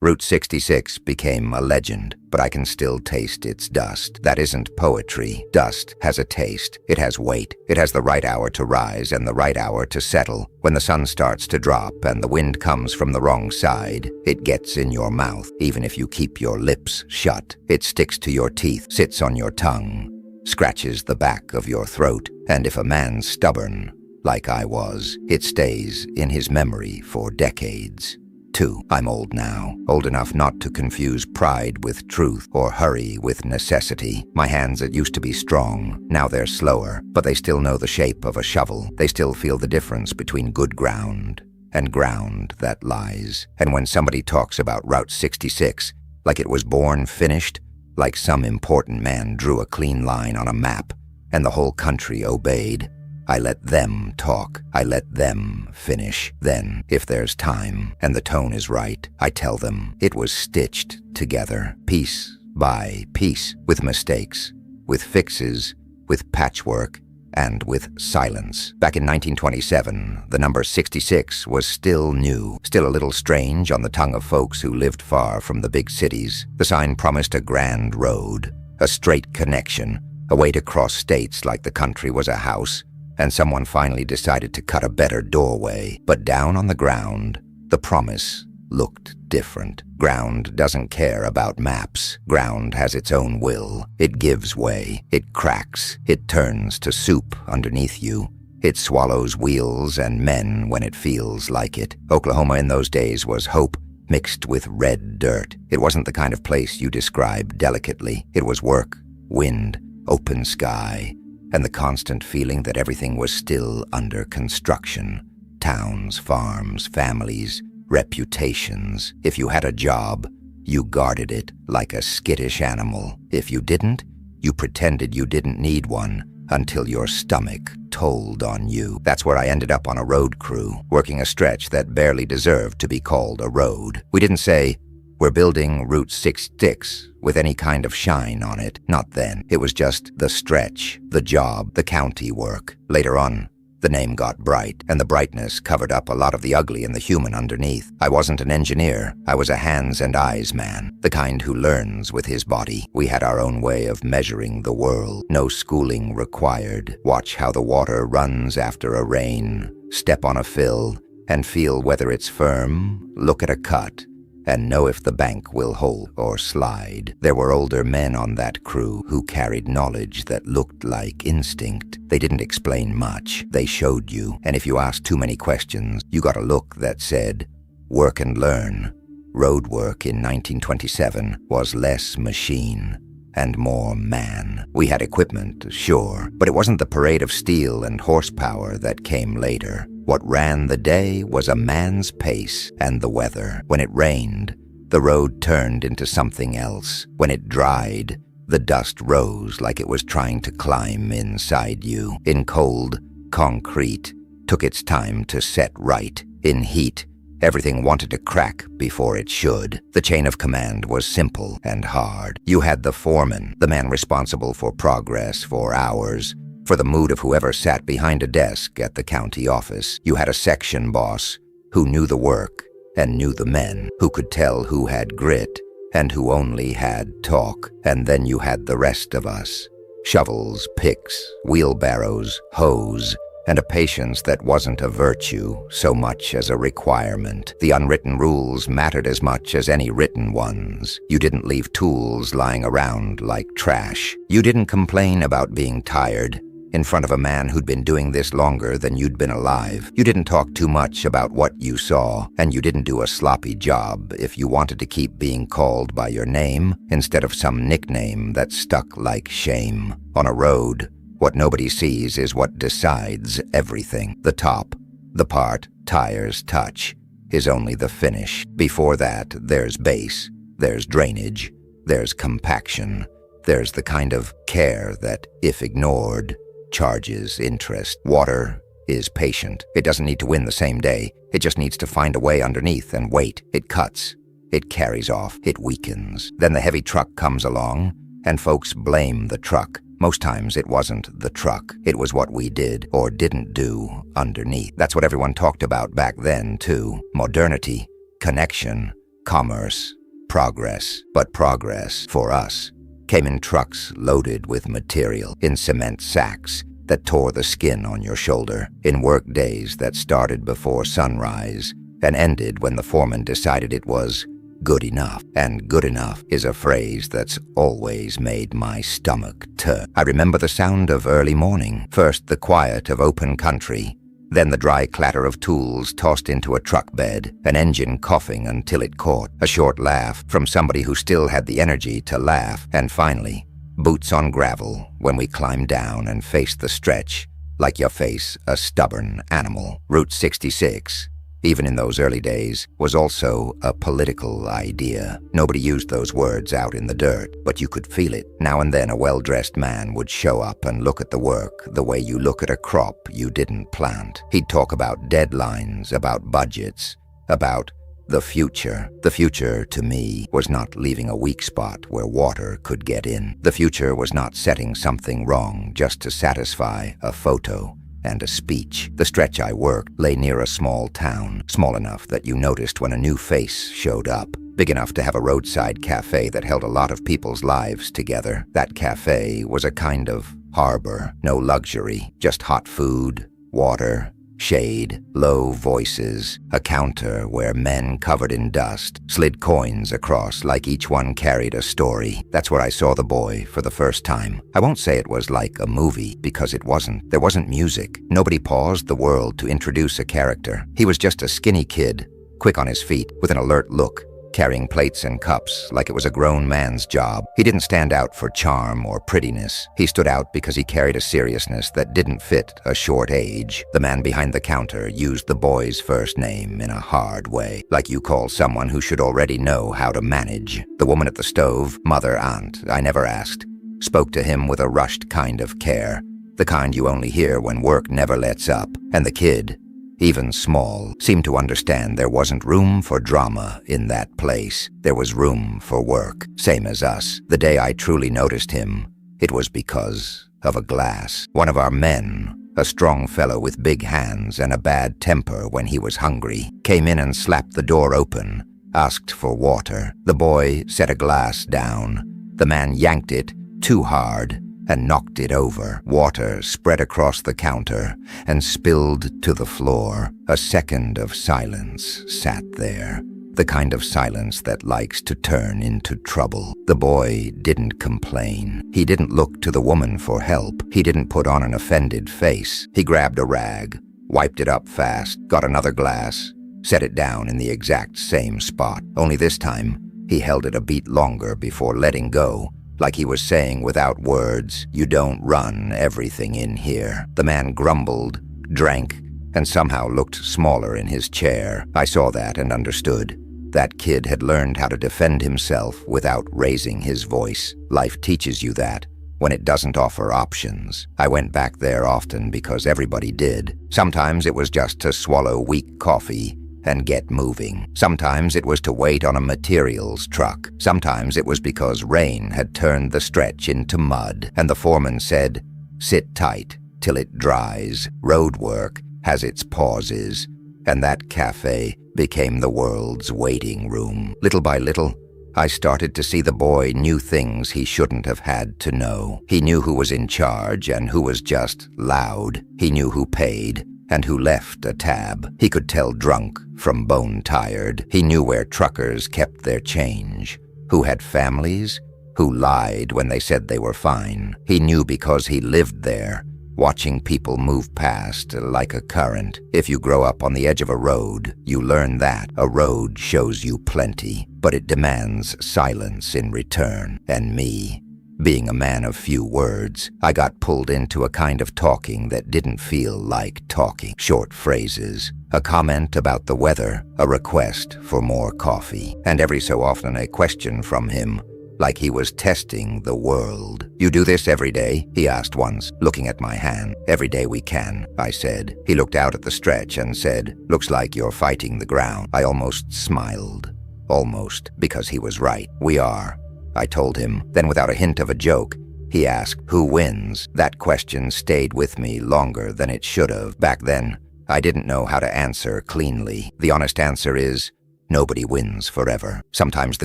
Route 66 became a legend, but I can still taste its dust. That isn't poetry. Dust has a taste. It has weight. It has the right hour to rise and the right hour to settle. When the sun starts to drop and the wind comes from the wrong side, it gets in your mouth, even if you keep your lips shut. It sticks to your teeth, sits on your tongue, scratches the back of your throat, and if a man's stubborn, like I was, it stays in his memory for decades. 2. I'm old now, old enough not to confuse pride with truth or hurry with necessity. My hands that used to be strong, now they're slower, but they still know the shape of a shovel. They still feel the difference between good ground and ground that lies. And when somebody talks about Route 66, like it was born finished, like some important man drew a clean line on a map, and the whole country obeyed, I let them talk. I let them finish. Then, if there's time and the tone is right, I tell them it was stitched together, piece by piece, with mistakes, with fixes, with patchwork, and with silence. Back in 1927, the number 66 was still new, still a little strange on the tongue of folks who lived far from the big cities. The sign promised a grand road, a straight connection, a way to cross states like the country was a house, and someone finally decided to cut a better doorway. But down on the ground, the promise looked different. Ground doesn't care about maps. Ground has its own will. It gives way. It cracks. It turns to soup underneath you. It swallows wheels and men when it feels like it. Oklahoma in those days was hope mixed with red dirt. It wasn't the kind of place you describe delicately. It was work, wind, open sky, and the constant feeling that everything was still under construction. Towns, farms, families, reputations. If you had a job, you guarded it like a skittish animal. If you didn't, you pretended you didn't need one until your stomach told on you. That's where I ended up on a road crew, working a stretch that barely deserved to be called a road. We didn't say, "We're building Route 66 with any kind of shine on it." Not then. It was just the stretch, the job, the county work. Later on, the name got bright, and the brightness covered up a lot of the ugly and the human underneath. I wasn't an engineer. I was a hands and eyes man, the kind who learns with his body. We had our own way of measuring the world. No schooling required. Watch how the water runs after a rain. Step on a fill and feel whether it's firm. Look at a cut and know if the bank will hold or slide. There were older men on that crew who carried knowledge that looked like instinct. They didn't explain much. They showed you, and if you asked too many questions, you got a look that said, "Work and learn." Road work in 1927 was less machine and more man. We had equipment, sure, but it wasn't the parade of steel and horsepower that came later. What ran the day was a man's pace and the weather. When it rained, the road turned into something else. When it dried, the dust rose like it was trying to climb inside you. In cold, concrete took its time to set right. In heat, everything wanted to crack before it should. The chain of command was simple and hard. You had the foreman, the man responsible for progress for hours, for the mood of whoever sat behind a desk at the county office. You had a section boss who knew the work and knew the men, who could tell who had grit and who only had talk. And then you had the rest of us. Shovels, picks, wheelbarrows, hoes, and a patience that wasn't a virtue so much as a requirement. The unwritten rules mattered as much as any written ones. You didn't leave tools lying around like trash. You didn't complain about being tired in front of a man who'd been doing this longer than you'd been alive. You didn't talk too much about what you saw, and you didn't do a sloppy job if you wanted to keep being called by your name instead of some nickname that stuck like shame. On a road, what nobody sees is what decides everything. The top, the part tires touch, is only the finish. Before that, there's base, there's drainage, there's compaction, there's the kind of care that, if ignored, charges interest. Water is patient. It doesn't need to win the same day. It just needs to find a way underneath and wait. It cuts. It carries off. It weakens. Then the heavy truck comes along, and folks blame the truck. Most times it wasn't the truck. It was what we did or didn't do underneath. That's what everyone talked about back then, too. Modernity, connection, commerce, progress. But progress, for us, came in trucks loaded with material, in cement sacks that tore the skin on your shoulder, in work days that started before sunrise and ended when the foreman decided it was good enough. And good enough is a phrase that's always made my stomach turn. I remember the sound of early morning, first the quiet of open country, then the dry clatter of tools tossed into a truck bed, an engine coughing until it caught, a short laugh from somebody who still had the energy to laugh, and finally, boots on gravel when we climbed down and faced the stretch like you face a stubborn animal. Route 66, even in those early days, was also a political idea. Nobody used those words out in the dirt, but you could feel it. Now and then a well-dressed man would show up and look at the work the way you look at a crop you didn't plant. He'd talk about deadlines, about budgets, about the future. The future, to me, was not leaving a weak spot where water could get in. The future was not setting something wrong just to satisfy a photo and a speech. The stretch I worked lay near a small town, small enough that you noticed when a new face showed up, big enough to have a roadside cafe that held a lot of people's lives together. That cafe was a kind of harbor, no luxury, just hot food, water, shade, low voices, a counter where men covered in dust slid coins across like each one carried a story. That's where I saw the boy for the first time. I won't say it was like a movie, because it wasn't. There wasn't music. Nobody paused the world to introduce a character. He was just a skinny kid, quick on his feet, with an alert look, carrying plates and cups like it was a grown man's job. He didn't stand out for charm or prettiness. He stood out because he carried a seriousness that didn't fit a short age. The man behind the counter used the boy's first name in a hard way, like you call someone who should already know how to manage. The woman at the stove, mother, aunt, I never asked, spoke to him with a rushed kind of care, the kind you only hear when work never lets up. And the kid, even small, seemed to understand there wasn't room for drama in that place. There was room for work, same as us. The day I truly noticed him, it was because of a glass. One of our men, a strong fellow with big hands and a bad temper when he was hungry, came in and slapped the door open, asked for water. The boy set a glass down. The man yanked it too hard and knocked it over. Water spread across the counter and spilled to the floor. A second of silence sat there, the kind of silence that likes to turn into trouble. The boy didn't complain. He didn't look to the woman for help. He didn't put on an offended face. He grabbed a rag, wiped it up fast, got another glass, set it down in the exact same spot. Only this time, he held it a beat longer before letting go, like he was saying without words, "You don't run everything in here." The man grumbled, drank, and somehow looked smaller in his chair. I saw that and understood. That kid had learned how to defend himself without raising his voice. Life teaches you that when it doesn't offer options. I went back there often because everybody did. Sometimes it was just to swallow weak coffee and get moving. Sometimes it was to wait on a materials truck. Sometimes it was because rain had turned the stretch into mud, and the foreman said, "Sit tight till it dries. Road work has its pauses." And that cafe became the world's waiting room. Little by little, I started to see the boy knew things he shouldn't have had to know. He knew who was in charge and who was just loud. He knew who paid and who left a tab. He could tell drunk from bone-tired. He knew where truckers kept their change, who had families, who lied when they said they were fine. He knew because he lived there, watching people move past like a current. If you grow up on the edge of a road, you learn that a road shows you plenty, but it demands silence in return. And me, being a man of few words, I got pulled into a kind of talking that didn't feel like talking. Short phrases, a comment about the weather, a request for more coffee, and every so often a question from him, like he was testing the world. "You do this every day?" he asked once, looking at my hand. "Every day we can," I said. He looked out at the stretch and said, "Looks like you're fighting the ground." I almost smiled. Almost, because he was right. "We are," I told him. Then without a hint of a joke, he asked, "Who wins?" That question stayed with me longer than it should have. Back then, I didn't know how to answer cleanly. The honest answer is, Nobody wins forever. Sometimes the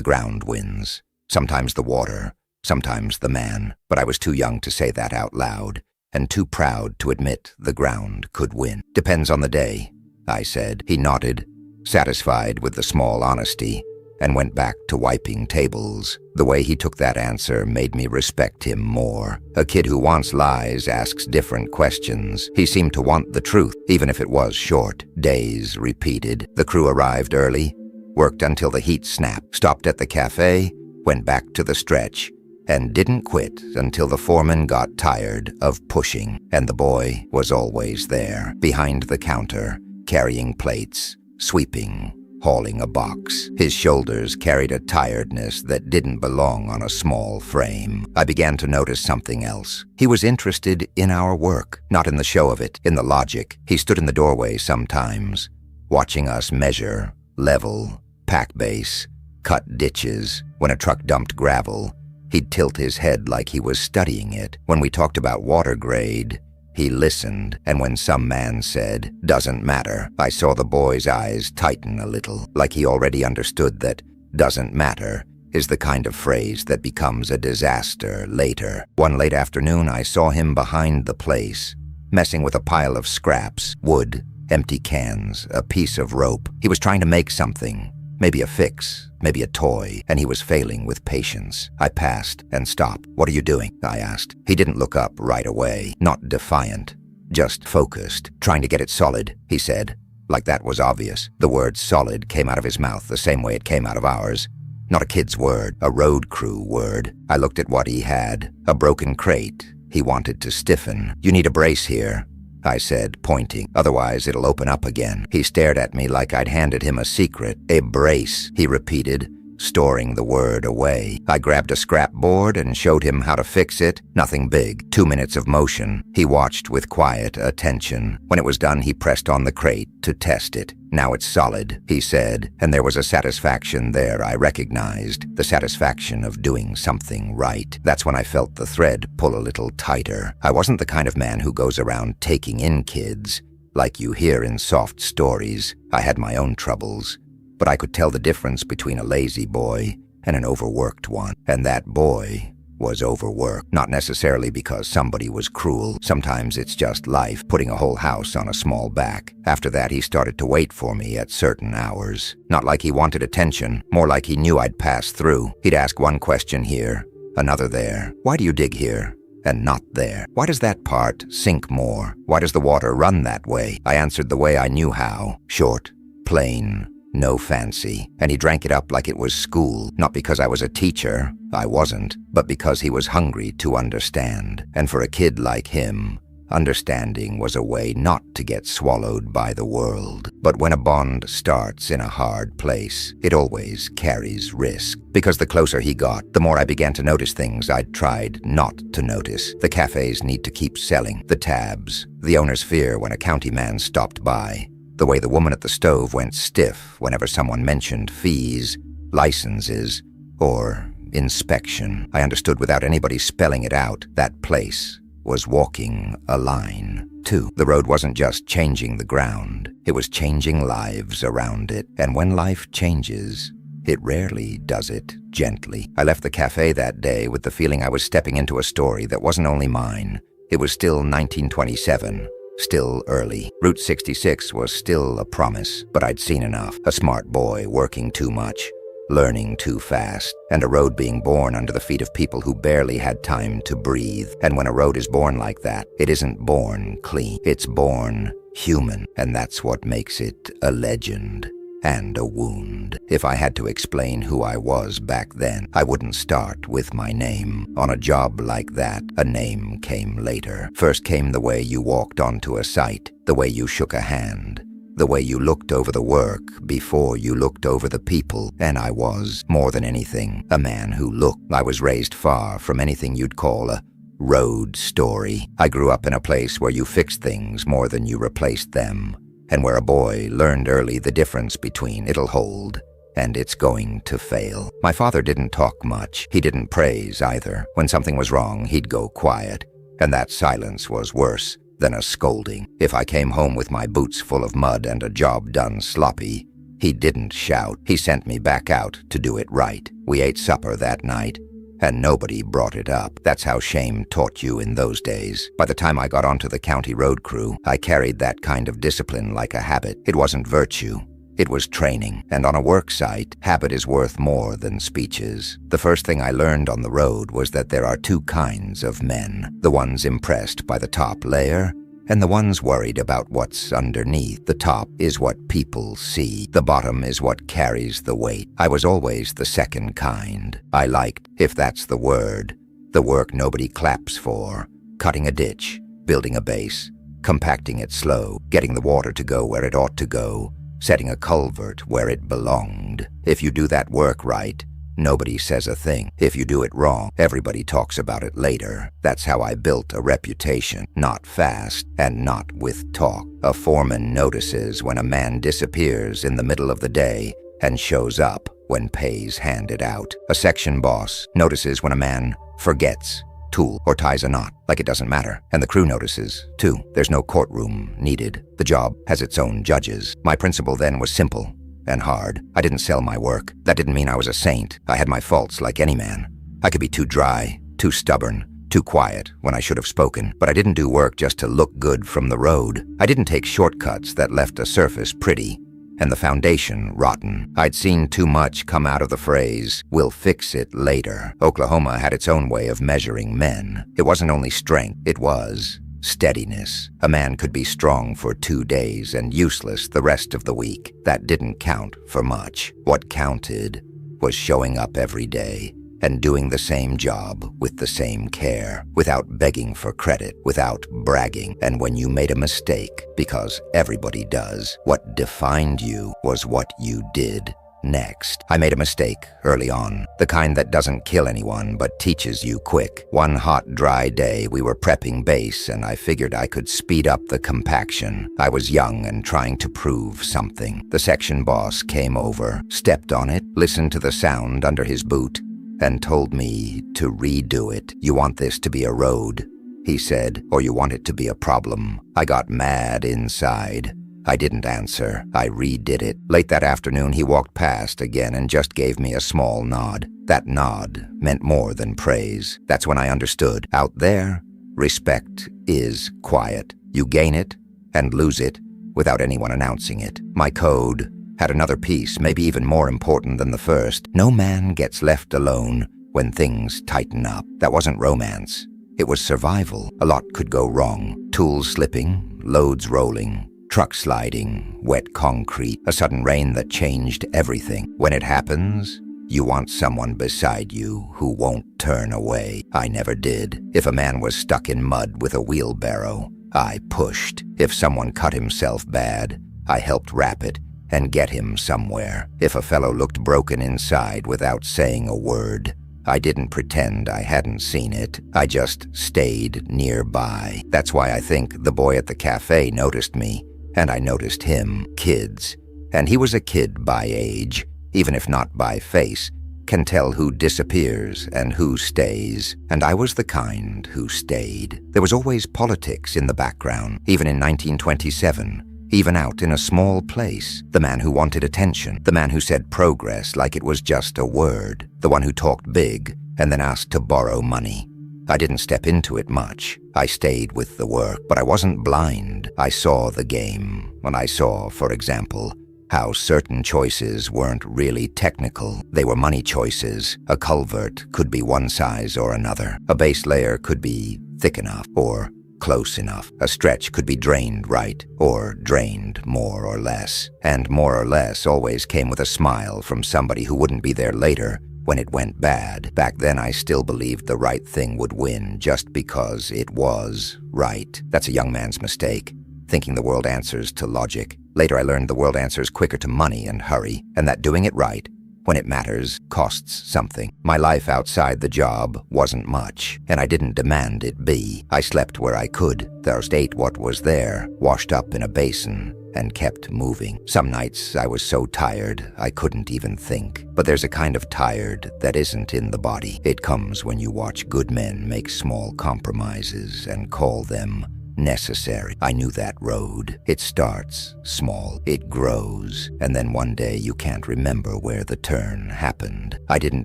ground wins. Sometimes the water. Sometimes the man. But I was too young to say that out loud, and too proud to admit the ground could win. Depends on the day, I said. He nodded, satisfied with the small honesty, and went back to wiping tables. The way he took that answer made me respect him more. A kid who wants lies asks different questions. He seemed to want the truth, even if it was short. Days repeated. The crew arrived early, worked until the heat snapped, stopped at the cafe, went back to the stretch, and didn't quit until the foreman got tired of pushing. And the boy was always there, behind the counter, carrying plates, sweeping, hauling a box. His shoulders carried a tiredness that didn't belong on a small frame. I began to notice something else. He was interested in our work, not in the show of it, in the logic. He stood in the doorway sometimes, watching us measure, level, pack base, cut ditches. When a truck dumped gravel, he'd tilt his head like he was studying it. When we talked about water grade, he listened, and when some man said, "Doesn't matter," I saw the boy's eyes tighten a little, like he already understood that "doesn't matter" is the kind of phrase that becomes a disaster later. One late afternoon, I saw him behind the place, messing with a pile of scraps, wood, empty cans, a piece of rope. He was trying to make something, maybe a fix, maybe a toy, and he was failing with patience. I passed and stopped. "What are you doing?" I asked. He didn't look up right away, not defiant, just focused, trying to get it solid, he said, like that was obvious. The word solid came out of his mouth the same way it came out of ours. Not a kid's word, a road crew word. I looked at what he had, a broken crate. He wanted to stiffen. "You need a brace here," I said, pointing. "Otherwise, it'll open up again." He stared at me like I'd handed him a secret. "A brace," he repeated, storing the word away. I grabbed a scrap board and showed him how to fix it. Nothing big. 2 minutes of motion. He watched with quiet attention. When it was done, he pressed on the crate to test it. "Now it's solid," he said, and there was a satisfaction there I recognized, the satisfaction of doing something right. That's when I felt the thread pull a little tighter. I wasn't the kind of man who goes around taking in kids, like you hear in soft stories. I had my own troubles, but I could tell the difference between a lazy boy and an overworked one. And that boy was overworked, not necessarily because somebody was cruel. Sometimes it's just life, putting a whole house on a small back. After that, he started to wait for me at certain hours. Not like he wanted attention, more like he knew I'd pass through. He'd ask one question here, another there. "Why do you dig here and not there? Why does that part sink more? Why does the water run that way?" I answered the way I knew how, short, plain, no fancy, and he drank it up like it was school, not because I was a teacher, I wasn't, but because he was hungry to understand. And for a kid like him, understanding was a way not to get swallowed by the world. But when a bond starts in a hard place, it always carries risk. Because the closer he got, the more I began to notice things I'd tried not to notice. The cafes need to keep selling, the tabs, the owner's fear when a county man stopped by, the way the woman at the stove went stiff whenever someone mentioned fees, licenses, or inspection. I understood without anybody spelling it out, that place was walking a line, too. The road wasn't just changing the ground, it was changing lives around it. And when life changes, it rarely does it gently. I left the cafe that day with the feeling I was stepping into a story that wasn't only mine. It was still 1927. Still early. Route 66 was still a promise, but I'd seen enough. A smart boy working too much, learning too fast, and a road being born under the feet of people who barely had time to breathe. And when a road is born like that, it isn't born clean. It's born human, and that's what makes it a legend and a wound. If I had to explain who I was back then, I wouldn't start with my name. On a job like that, a name came later. First came the way you walked onto a site, the way you shook a hand, the way you looked over the work before you looked over the people. And I was, more than anything, a man who looked. I was raised far from anything you'd call a road story. I grew up in a place where you fixed things more than you replaced them, and where a boy learned early the difference between "it'll hold" and "it's going to fail." My father didn't talk much. He didn't praise either. When something was wrong, he'd go quiet, and that silence was worse than a scolding. If I came home with my boots full of mud and a job done sloppy, He didn't shout. He sent me back out to do it right. We ate supper that night, and nobody brought it up. That's how shame taught you in those days. By the time I got onto the county road crew, I carried that kind of discipline like a habit. It wasn't virtue. It was training, and on a work site, habit is worth more than speeches. The first thing I learned on the road was that there are two kinds of men: the ones impressed by the top layer, and the ones worried about what's underneath. The top is what people see. The bottom is what carries the weight. I was always the second kind. I liked, if that's the word, the work nobody claps for: cutting a ditch, building a base, compacting it slow, getting the water to go where it ought to go, setting a culvert where it belonged. If you do that work right, nobody says a thing. If you do it wrong, everybody talks about it later. That's how I built a reputation. Not fast and not with talk. A foreman notices when a man disappears in the middle of the day and shows up when pay's handed out. A section boss notices when a man forgets tool or ties a knot, like it doesn't matter. And the crew notices, too. There's no courtroom needed. The job has its own judges. My principle then was simple and hard. I didn't sell my work. That didn't mean I was a saint. I had my faults like any man. I could be too dry, too stubborn, too quiet when I should have spoken. But I didn't do work just to look good from the road. I didn't take shortcuts that left a surface pretty and the foundation rotten. I'd seen too much come out of the phrase, "we'll fix it later." Oklahoma had its own way of measuring men. It wasn't only strength, it was steadiness. A man could be strong for 2 days and useless the rest of the week. That didn't count for much. What counted was showing up every day and doing the same job with the same care, without begging for credit, without bragging. And when you made a mistake, because everybody does, what defined you was what you did next. I made a mistake early on, the kind that doesn't kill anyone but teaches you quick. One hot, dry day, we were prepping base, and I figured I could speed up the compaction. I was young and trying to prove something. The section boss came over, stepped on it, listened to the sound under his boot, and told me to redo it. "You want this to be a road," he said, "or you want it to be a problem?" I got mad inside. I didn't answer. I redid it. Late that afternoon, he walked past again and just gave me a small nod. That nod meant more than praise. That's when I understood. Out there, respect is quiet. You gain it and lose it without anyone announcing it. My code had another piece, maybe even more important than the first. No man gets left alone when things tighten up. That wasn't romance. It was survival. A lot could go wrong. Tools slipping, loads rolling, truck sliding, wet concrete, a sudden rain that changed everything. When it happens, you want someone beside you who won't turn away. I never did. If a man was stuck in mud with a wheelbarrow, I pushed. If someone cut himself bad, I helped wrap it and get him somewhere. If a fellow looked broken inside without saying a word, I didn't pretend I hadn't seen it. I just stayed nearby. That's why I think the boy at the cafe noticed me, and I noticed him. Kids, and he was a kid by age, even if not by face, can tell who disappears and who stays. And I was the kind who stayed. There was always politics in the background, even in 1927. Even out in a small place. The man who wanted attention. The man who said progress like it was just a word. The one who talked big and then asked to borrow money. I didn't step into it much. I stayed with the work, but I wasn't blind. I saw the game. And I saw, for example, how certain choices weren't really technical. They were money choices. A culvert could be one size or another. A base layer could be thick enough or close enough. A stretch could be drained right or drained more or less. And more or less always came with a smile from somebody who wouldn't be there later when it went bad. Back then I still believed the right thing would win just because it was right. That's a young man's mistake, thinking the world answers to logic. Later I learned the world answers quicker to money and hurry, and that doing it right when it matters costs something. My life outside the job wasn't much, and I didn't demand it be. I slept where I could, just ate what was there, washed up in a basin, and kept moving. Some nights I was so tired I couldn't even think. But there's a kind of tired that isn't in the body. It comes when you watch good men make small compromises and call them necessary. I knew that road. It starts small, it grows, and then one day you can't remember where the turn happened. I didn't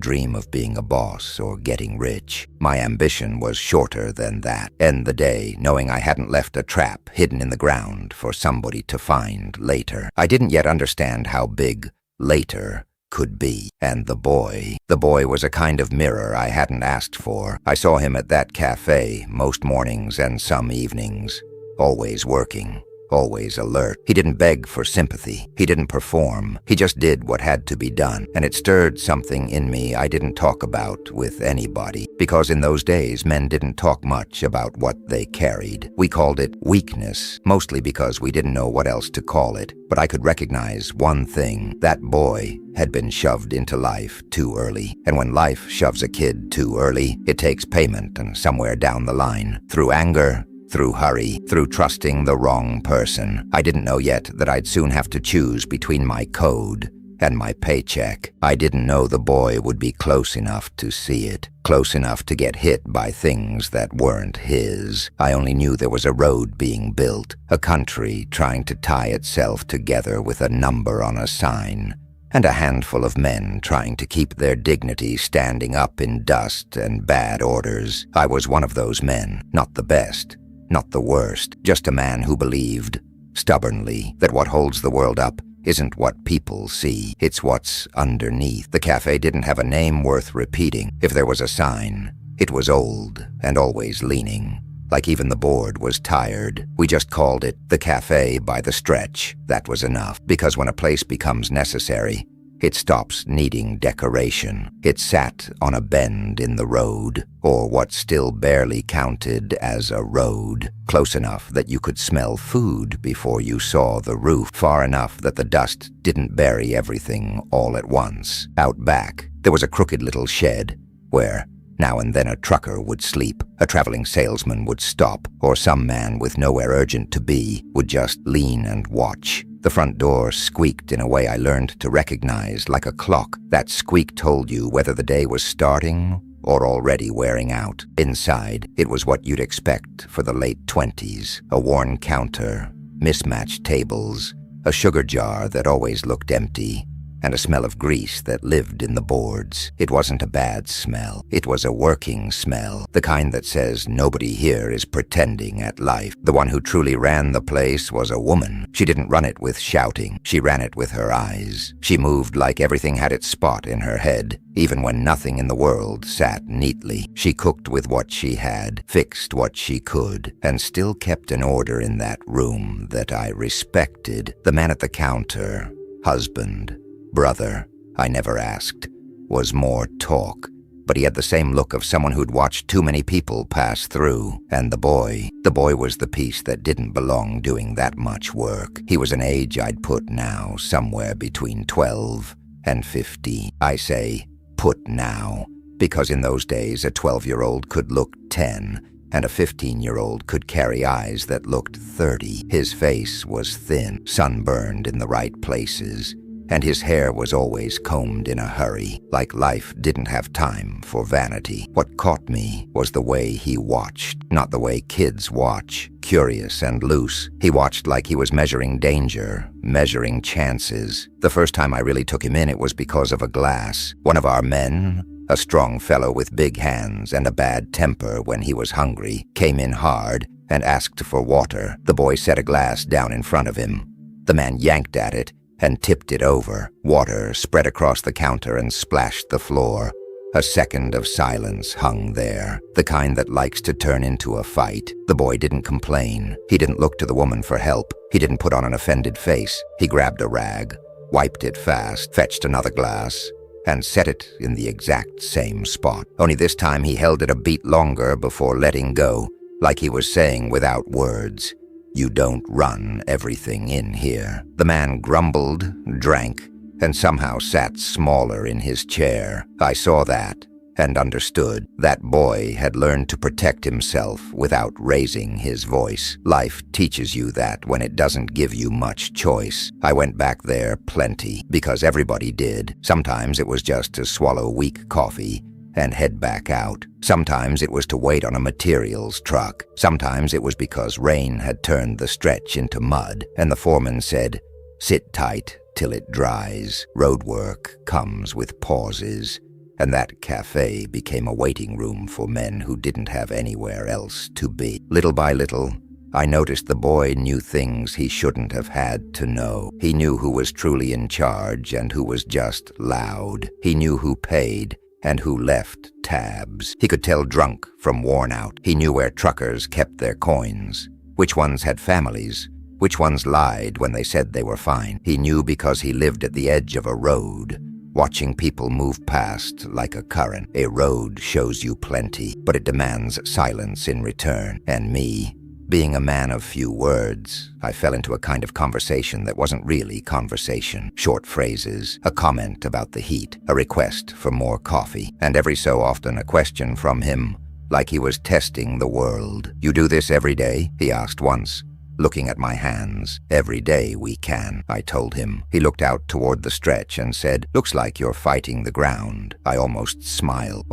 dream of being a boss or getting rich. My ambition was shorter than that. End the day knowing I hadn't left a trap hidden in the ground for somebody to find later. I didn't yet understand how big later could be. And the boy was a kind of mirror I hadn't asked for. I saw him at that cafe most mornings and some evenings, always working, always alert. He didn't beg for sympathy. He didn't perform. He just did what had to be done. And it stirred something in me I didn't talk about with anybody, because in those days men didn't talk much about what they carried. We called it weakness, mostly because we didn't know what else to call it. But I could recognize one thing. That boy had been shoved into life too early. And when life shoves a kid too early, it takes payment, and somewhere down the line, through anger, through hurry, through trusting the wrong person. I didn't know yet that I'd soon have to choose between my code and my paycheck. I didn't know the boy would be close enough to see it, close enough to get hit by things that weren't his. I only knew there was a road being built, a country trying to tie itself together with a number on a sign, and a handful of men trying to keep their dignity standing up in dust and bad orders. I was one of those men, not the best, not the worst, just a man who believed, stubbornly, that what holds the world up isn't what people see, it's what's underneath. The cafe didn't have a name worth repeating. If there was a sign, it was old and always leaning, like even the board was tired. We just called it the Café by the stretch. That was enough, because when a place becomes necessary, it stops needing decoration. It sat on a bend in the road, or what still barely counted as a road, close enough that you could smell food before you saw the roof, far enough that the dust didn't bury everything all at once. Out back, there was a crooked little shed where now and then a trucker would sleep, a traveling salesman would stop, or some man with nowhere urgent to be would just lean and watch. The front door squeaked in a way I learned to recognize, like a clock. That squeak told you whether the day was starting or already wearing out. Inside, it was what you'd expect for the late 20s. A worn counter, mismatched tables, a sugar jar that always looked empty, and a smell of grease that lived in the boards. It wasn't a bad smell. It was a working smell, the kind that says nobody here is pretending at life. The one who truly ran the place was a woman. She didn't run it with shouting. She ran it with her eyes. She moved like everything had its spot in her head, even when nothing in the world sat neatly. She cooked with what she had, fixed what she could, and still kept an order in that room that I respected. The man at the counter, husband, brother, I never asked, was more talk, but he had the same look of someone who'd watched too many people pass through. And the boy was the piece that didn't belong doing that much work. He was an age I'd put now somewhere between 12 and 15. I say put now, because in those days a 12-year-old could look 10, and a 15-year-old could carry eyes that looked 30. His face was thin, sunburned in the right places, and his hair was always combed in a hurry, like life didn't have time for vanity. What caught me was the way he watched, not the way kids watch, curious and loose. He watched like he was measuring danger, measuring chances. The first time I really took him in, it was because of a glass. One of our men, a strong fellow with big hands and a bad temper when he was hungry, came in hard and asked for water. The boy set a glass down in front of him. The man yanked at it and tipped it over. Water spread across the counter and splashed the floor. A second of silence hung there, the kind that likes to turn into a fight. The boy didn't complain. He didn't look to the woman for help. He didn't put on an offended face. He grabbed a rag, wiped it fast, fetched another glass, and set it in the exact same spot. Only this time he held it a beat longer before letting go, like he was saying without words, "You don't run everything in here." The man grumbled, drank, and somehow sat smaller in his chair. I saw that and understood. That boy had learned to protect himself without raising his voice. Life teaches you that when it doesn't give you much choice. I went back there plenty, because everybody did. Sometimes it was just to swallow weak coffee, and head back out. Sometimes it was to wait on a materials truck. Sometimes it was because rain had turned the stretch into mud, and the foreman said, "Sit tight till it dries. Road work comes with pauses." And that cafe became a waiting room for men who didn't have anywhere else to be. Little by little, I noticed the boy knew things he shouldn't have had to know. He knew who was truly in charge and who was just loud. He knew who paid and who left tabs. He could tell drunk from worn out. He knew where truckers kept their coins, which ones had families, which ones lied when they said they were fine. He knew because he lived at the edge of a road, watching people move past like a current. A road shows you plenty, but it demands silence in return. And me, being a man of few words, I fell into a kind of conversation that wasn't really conversation. Short phrases, a comment about the heat, a request for more coffee, and every so often a question from him, like he was testing the world. "You do this every day?" he asked once, looking at my hands. "Every day we can," I told him. He looked out toward the stretch and said, "Looks like you're fighting the ground." I almost smiled,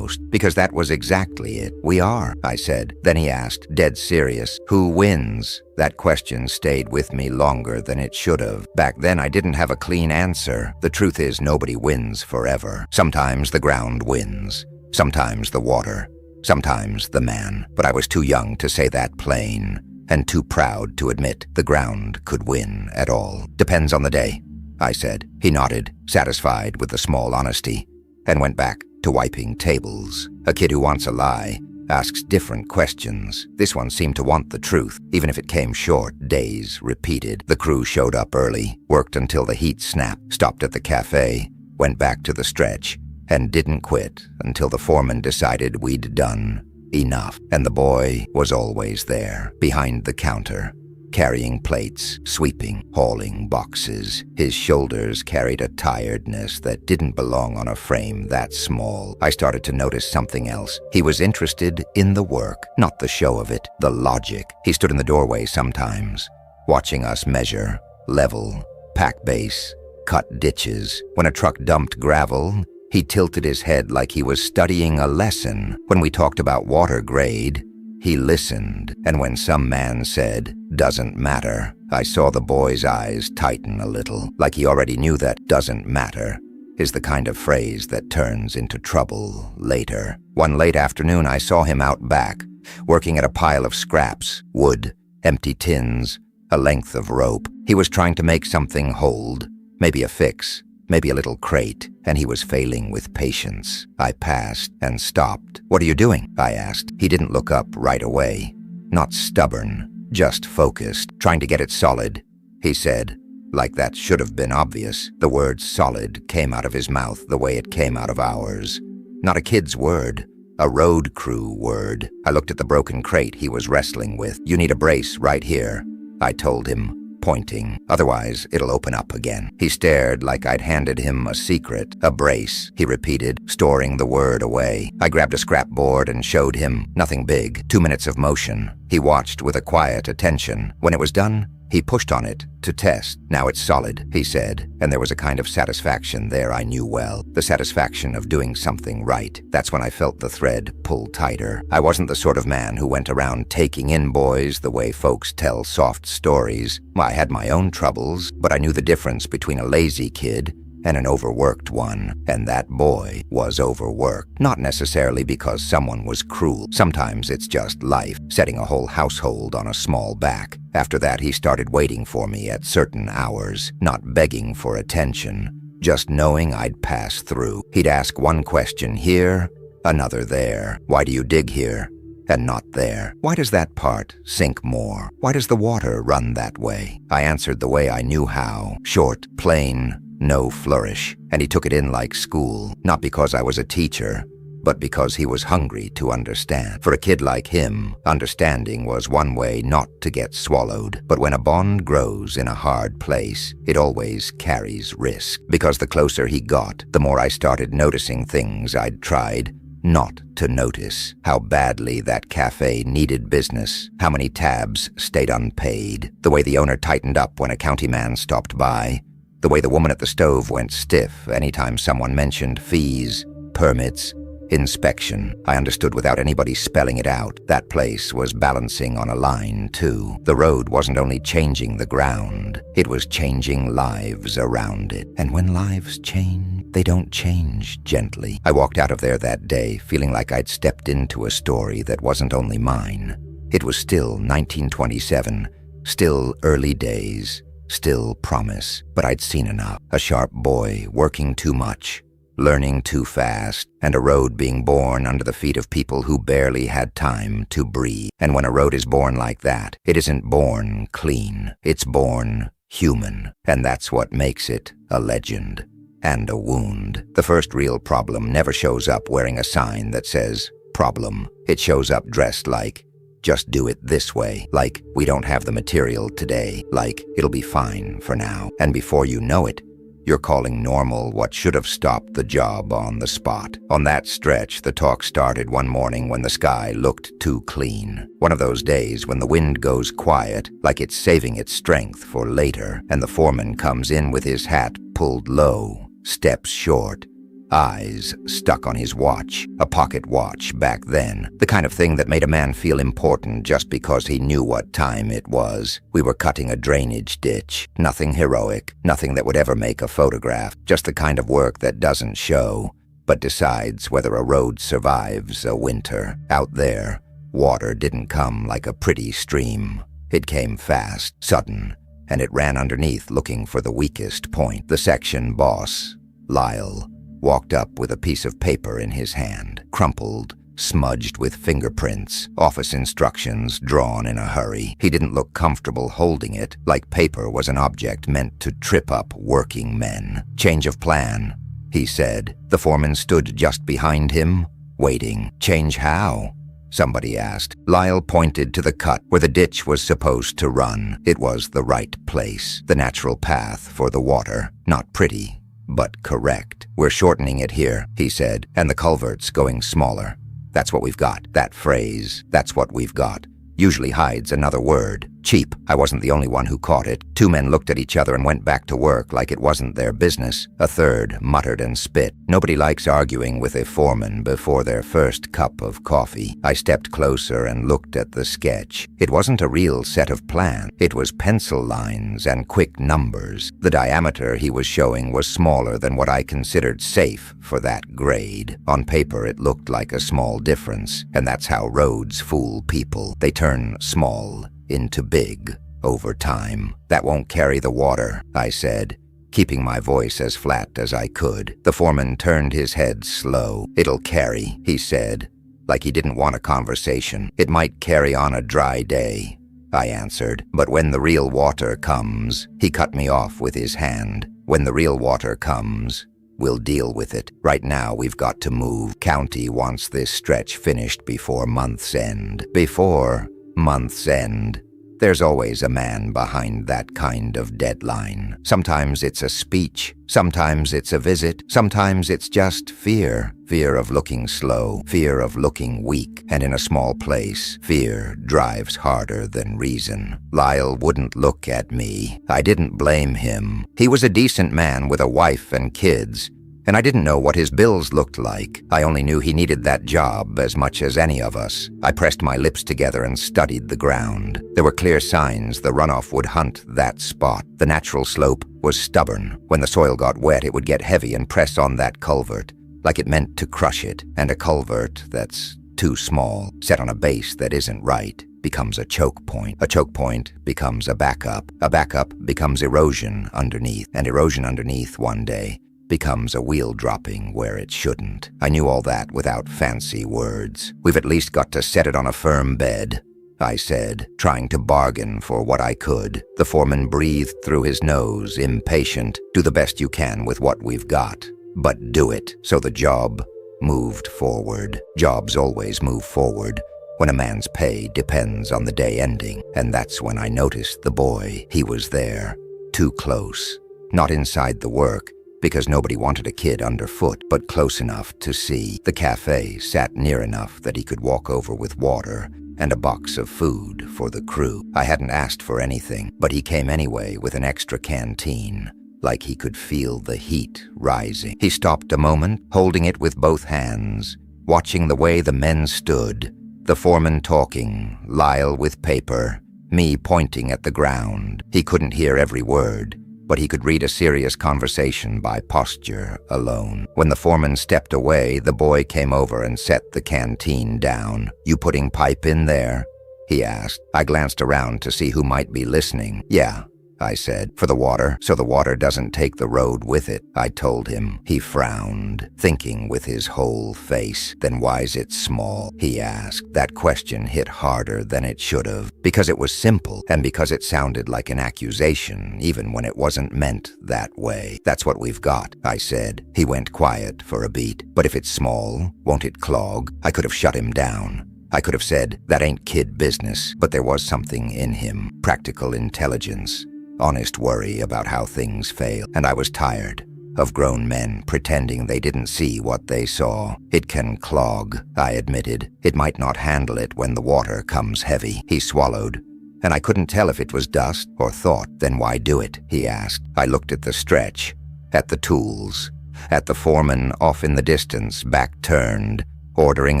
because that was exactly it. "We are," I said. Then he asked, dead serious, "Who wins?" That question stayed with me longer than it should have. Back then I didn't have a clean answer. The truth is, nobody wins forever. Sometimes the ground wins, sometimes the water, sometimes the man. But I was too young to say that plain, and too proud to admit the ground could win at all. "Depends on the day," I said. He nodded, satisfied with the small honesty, and went back to wiping tables. A kid who wants a lie asks different questions. This one seemed to want the truth, even if it came short. Days repeated. The crew showed up early, worked until the heat snapped, stopped at the cafe, went back to the stretch, and didn't quit until the foreman decided we'd done enough. And the boy was always there, behind the counter, carrying plates, sweeping, hauling boxes. His shoulders carried a tiredness that didn't belong on a frame that small. I started to notice something else. He was interested in the work, not the show of it, the logic. He stood in the doorway sometimes, watching us measure, level, pack base, cut ditches. When a truck dumped gravel, he tilted his head like he was studying a lesson. When we talked about water grade, he listened. And when some man said, "Doesn't matter," I saw the boy's eyes tighten a little, like he already knew that "doesn't matter" is the kind of phrase that turns into trouble later. One late afternoon, I saw him out back, working at a pile of scraps, wood, empty tins, a length of rope. He was trying to make something hold, maybe a fix, maybe a little crate, and he was failing with patience. I passed and stopped. "What are you doing?" I asked. He didn't look up right away. Not stubborn, just focused, trying to get it solid. He said, like that should have been obvious. The word solid came out of his mouth the way it came out of ours. Not a kid's word, a road crew word. I looked at the broken crate he was wrestling with. "You need a brace right here," I told him, pointing. "Otherwise, it'll open up again." He stared like I'd handed him a secret. "A brace," he repeated, storing the word away. I grabbed a scrap board and showed him. Nothing big, 2 minutes of motion. He watched with a quiet attention. When it was done, he pushed on it to test. "Now it's solid," he said, and there was a kind of satisfaction there I knew well. The satisfaction of doing something right. That's when I felt the thread pull tighter. I wasn't the sort of man who went around taking in boys the way folks tell soft stories. I had my own troubles, but I knew the difference between a lazy kid and an overworked one, and that boy was overworked. Not necessarily because someone was cruel. Sometimes it's just life, setting a whole household on a small back. After that, he started waiting for me at certain hours, not begging for attention, just knowing I'd pass through. He'd ask one question here, another there. "Why do you dig here and not there? Why does that part sink more? Why does the water run that way?" I answered the way I knew how, short, plain, no flourish, and he took it in like school, not because I was a teacher, but because he was hungry to understand. For a kid like him, understanding was one way not to get swallowed. But when a bond grows in a hard place, it always carries risk. Because the closer he got, the more I started noticing things I'd tried not to notice. How badly that cafe needed business, how many tabs stayed unpaid, the way the owner tightened up when a county man stopped by, the way the woman at the stove went stiff anytime someone mentioned fees, permits, Inspection. I understood without anybody spelling it out. That place was balancing on a line, too. The road wasn't only changing the ground, it was changing lives around it. And when lives change, they don't change gently. I walked out of there that day feeling like I'd stepped into a story that wasn't only mine. It was still 1927, still early days, still promise. But I'd seen enough. A sharp boy working too much, learning too fast, and a road being born under the feet of people who barely had time to breathe. And when a road is born like that, it isn't born clean. It's born human. And that's what makes it a legend and a wound. The first real problem never shows up wearing a sign that says, problem. It shows up dressed like, just do it this way, like we don't have the material today, like it'll be fine for now. And before you know it, you're calling normal what should have stopped the job on the spot. On that stretch, the talk started one morning when the sky looked too clean. One of those days when the wind goes quiet, like it's saving its strength for later, and the foreman comes in with his hat pulled low, steps short, eyes stuck on his watch, a pocket watch back then, the kind of thing that made a man feel important just because he knew what time it was. We were cutting a drainage ditch, nothing heroic, nothing that would ever make a photograph, just the kind of work that doesn't show, but decides whether a road survives a winter. Out there, water didn't come like a pretty stream. It came fast, sudden, and it ran underneath looking for the weakest point. The section boss, Lyle, walked up with a piece of paper in his hand, crumpled, smudged with fingerprints, office instructions drawn in a hurry. He didn't look comfortable holding it, like paper was an object meant to trip up working men. Change of plan, he said. The foreman stood just behind him, waiting. Change how? Somebody asked. Lyle pointed to the cut where the ditch was supposed to run. It was the right place, the natural path for the water. Not pretty, but correct. We're shortening it here, he said, and the culvert's going smaller. That's what we've got. That phrase, that's what we've got, usually hides another word. Cheap. I wasn't the only one who caught it. Two men looked at each other and went back to work like it wasn't their business. A third muttered and spit. Nobody likes arguing with a foreman before their first cup of coffee. I stepped closer and looked at the sketch. It wasn't a real set of plans. It was pencil lines and quick numbers. The diameter he was showing was smaller than what I considered safe for that grade. On paper, it looked like a small difference, and that's how roads fool people. They turn small into big over time. That won't carry the water, I said, keeping my voice as flat as I could. The foreman turned his head slow. It'll carry, he said, like he didn't want a conversation. It might carry on a dry day, I answered. But when the real water comes, he cut me off with his hand. When the real water comes, we'll deal with it. Right now, we've got to move. County wants this stretch finished before month's end. Before month's end. There's always a man behind that kind of deadline. Sometimes it's a speech, sometimes it's a visit, sometimes it's just fear. Fear of looking slow, fear of looking weak, and in a small place, fear drives harder than reason. Lyle wouldn't look at me. I didn't blame him. He was a decent man with a wife and kids, and I didn't know what his bills looked like. I only knew he needed that job as much as any of us. I pressed my lips together and studied the ground. There were clear signs the runoff would hunt that spot. The natural slope was stubborn. When the soil got wet, it would get heavy and press on that culvert, like it meant to crush it. And a culvert that's too small, set on a base that isn't right, becomes a choke point. A choke point becomes a backup. A backup becomes erosion underneath. And erosion underneath one day becomes a wheel dropping where it shouldn't. I knew all that without fancy words. We've at least got to set it on a firm bed, I said, trying to bargain for what I could. The foreman breathed through his nose, impatient. Do the best you can with what we've got, but do it. So the job moved forward. Jobs always move forward when a man's pay depends on the day ending. And that's when I noticed the boy. He was there, too close. Not inside the work, because nobody wanted a kid underfoot, but close enough to see. The cafe sat near enough that he could walk over with water and a box of food for the crew. I hadn't asked for anything, but he came anyway with an extra canteen, like he could feel the heat rising. He stopped a moment, holding it with both hands, watching the way the men stood, the foreman talking, Lyle with paper, me pointing at the ground. He couldn't hear every word, but he could read a serious conversation by posture alone. When the foreman stepped away, the boy came over and set the canteen down. "You putting pipe in there?" he asked. I glanced around to see who might be listening. "Yeah," I said, "for the water, so the water doesn't take the road with it," I told him. He frowned, thinking with his whole face. "Then why's it small?" he asked. That question hit harder than it should have, because it was simple and because it sounded like an accusation, even when it wasn't meant that way. "That's what we've got," I said. He went quiet for a beat. "But if it's small, won't it clog?" I could have shut him down. I could have said, "That ain't kid business," but there was something in him, practical intelligence, honest worry about how things fail, and I was tired of grown men pretending they didn't see what they saw. "It can clog," I admitted. "It might not handle it when the water comes heavy." He swallowed, and I couldn't tell if it was dust or thought. "Then why do it?" he asked. I looked at the stretch, at the tools, at the foreman off in the distance, back turned, ordering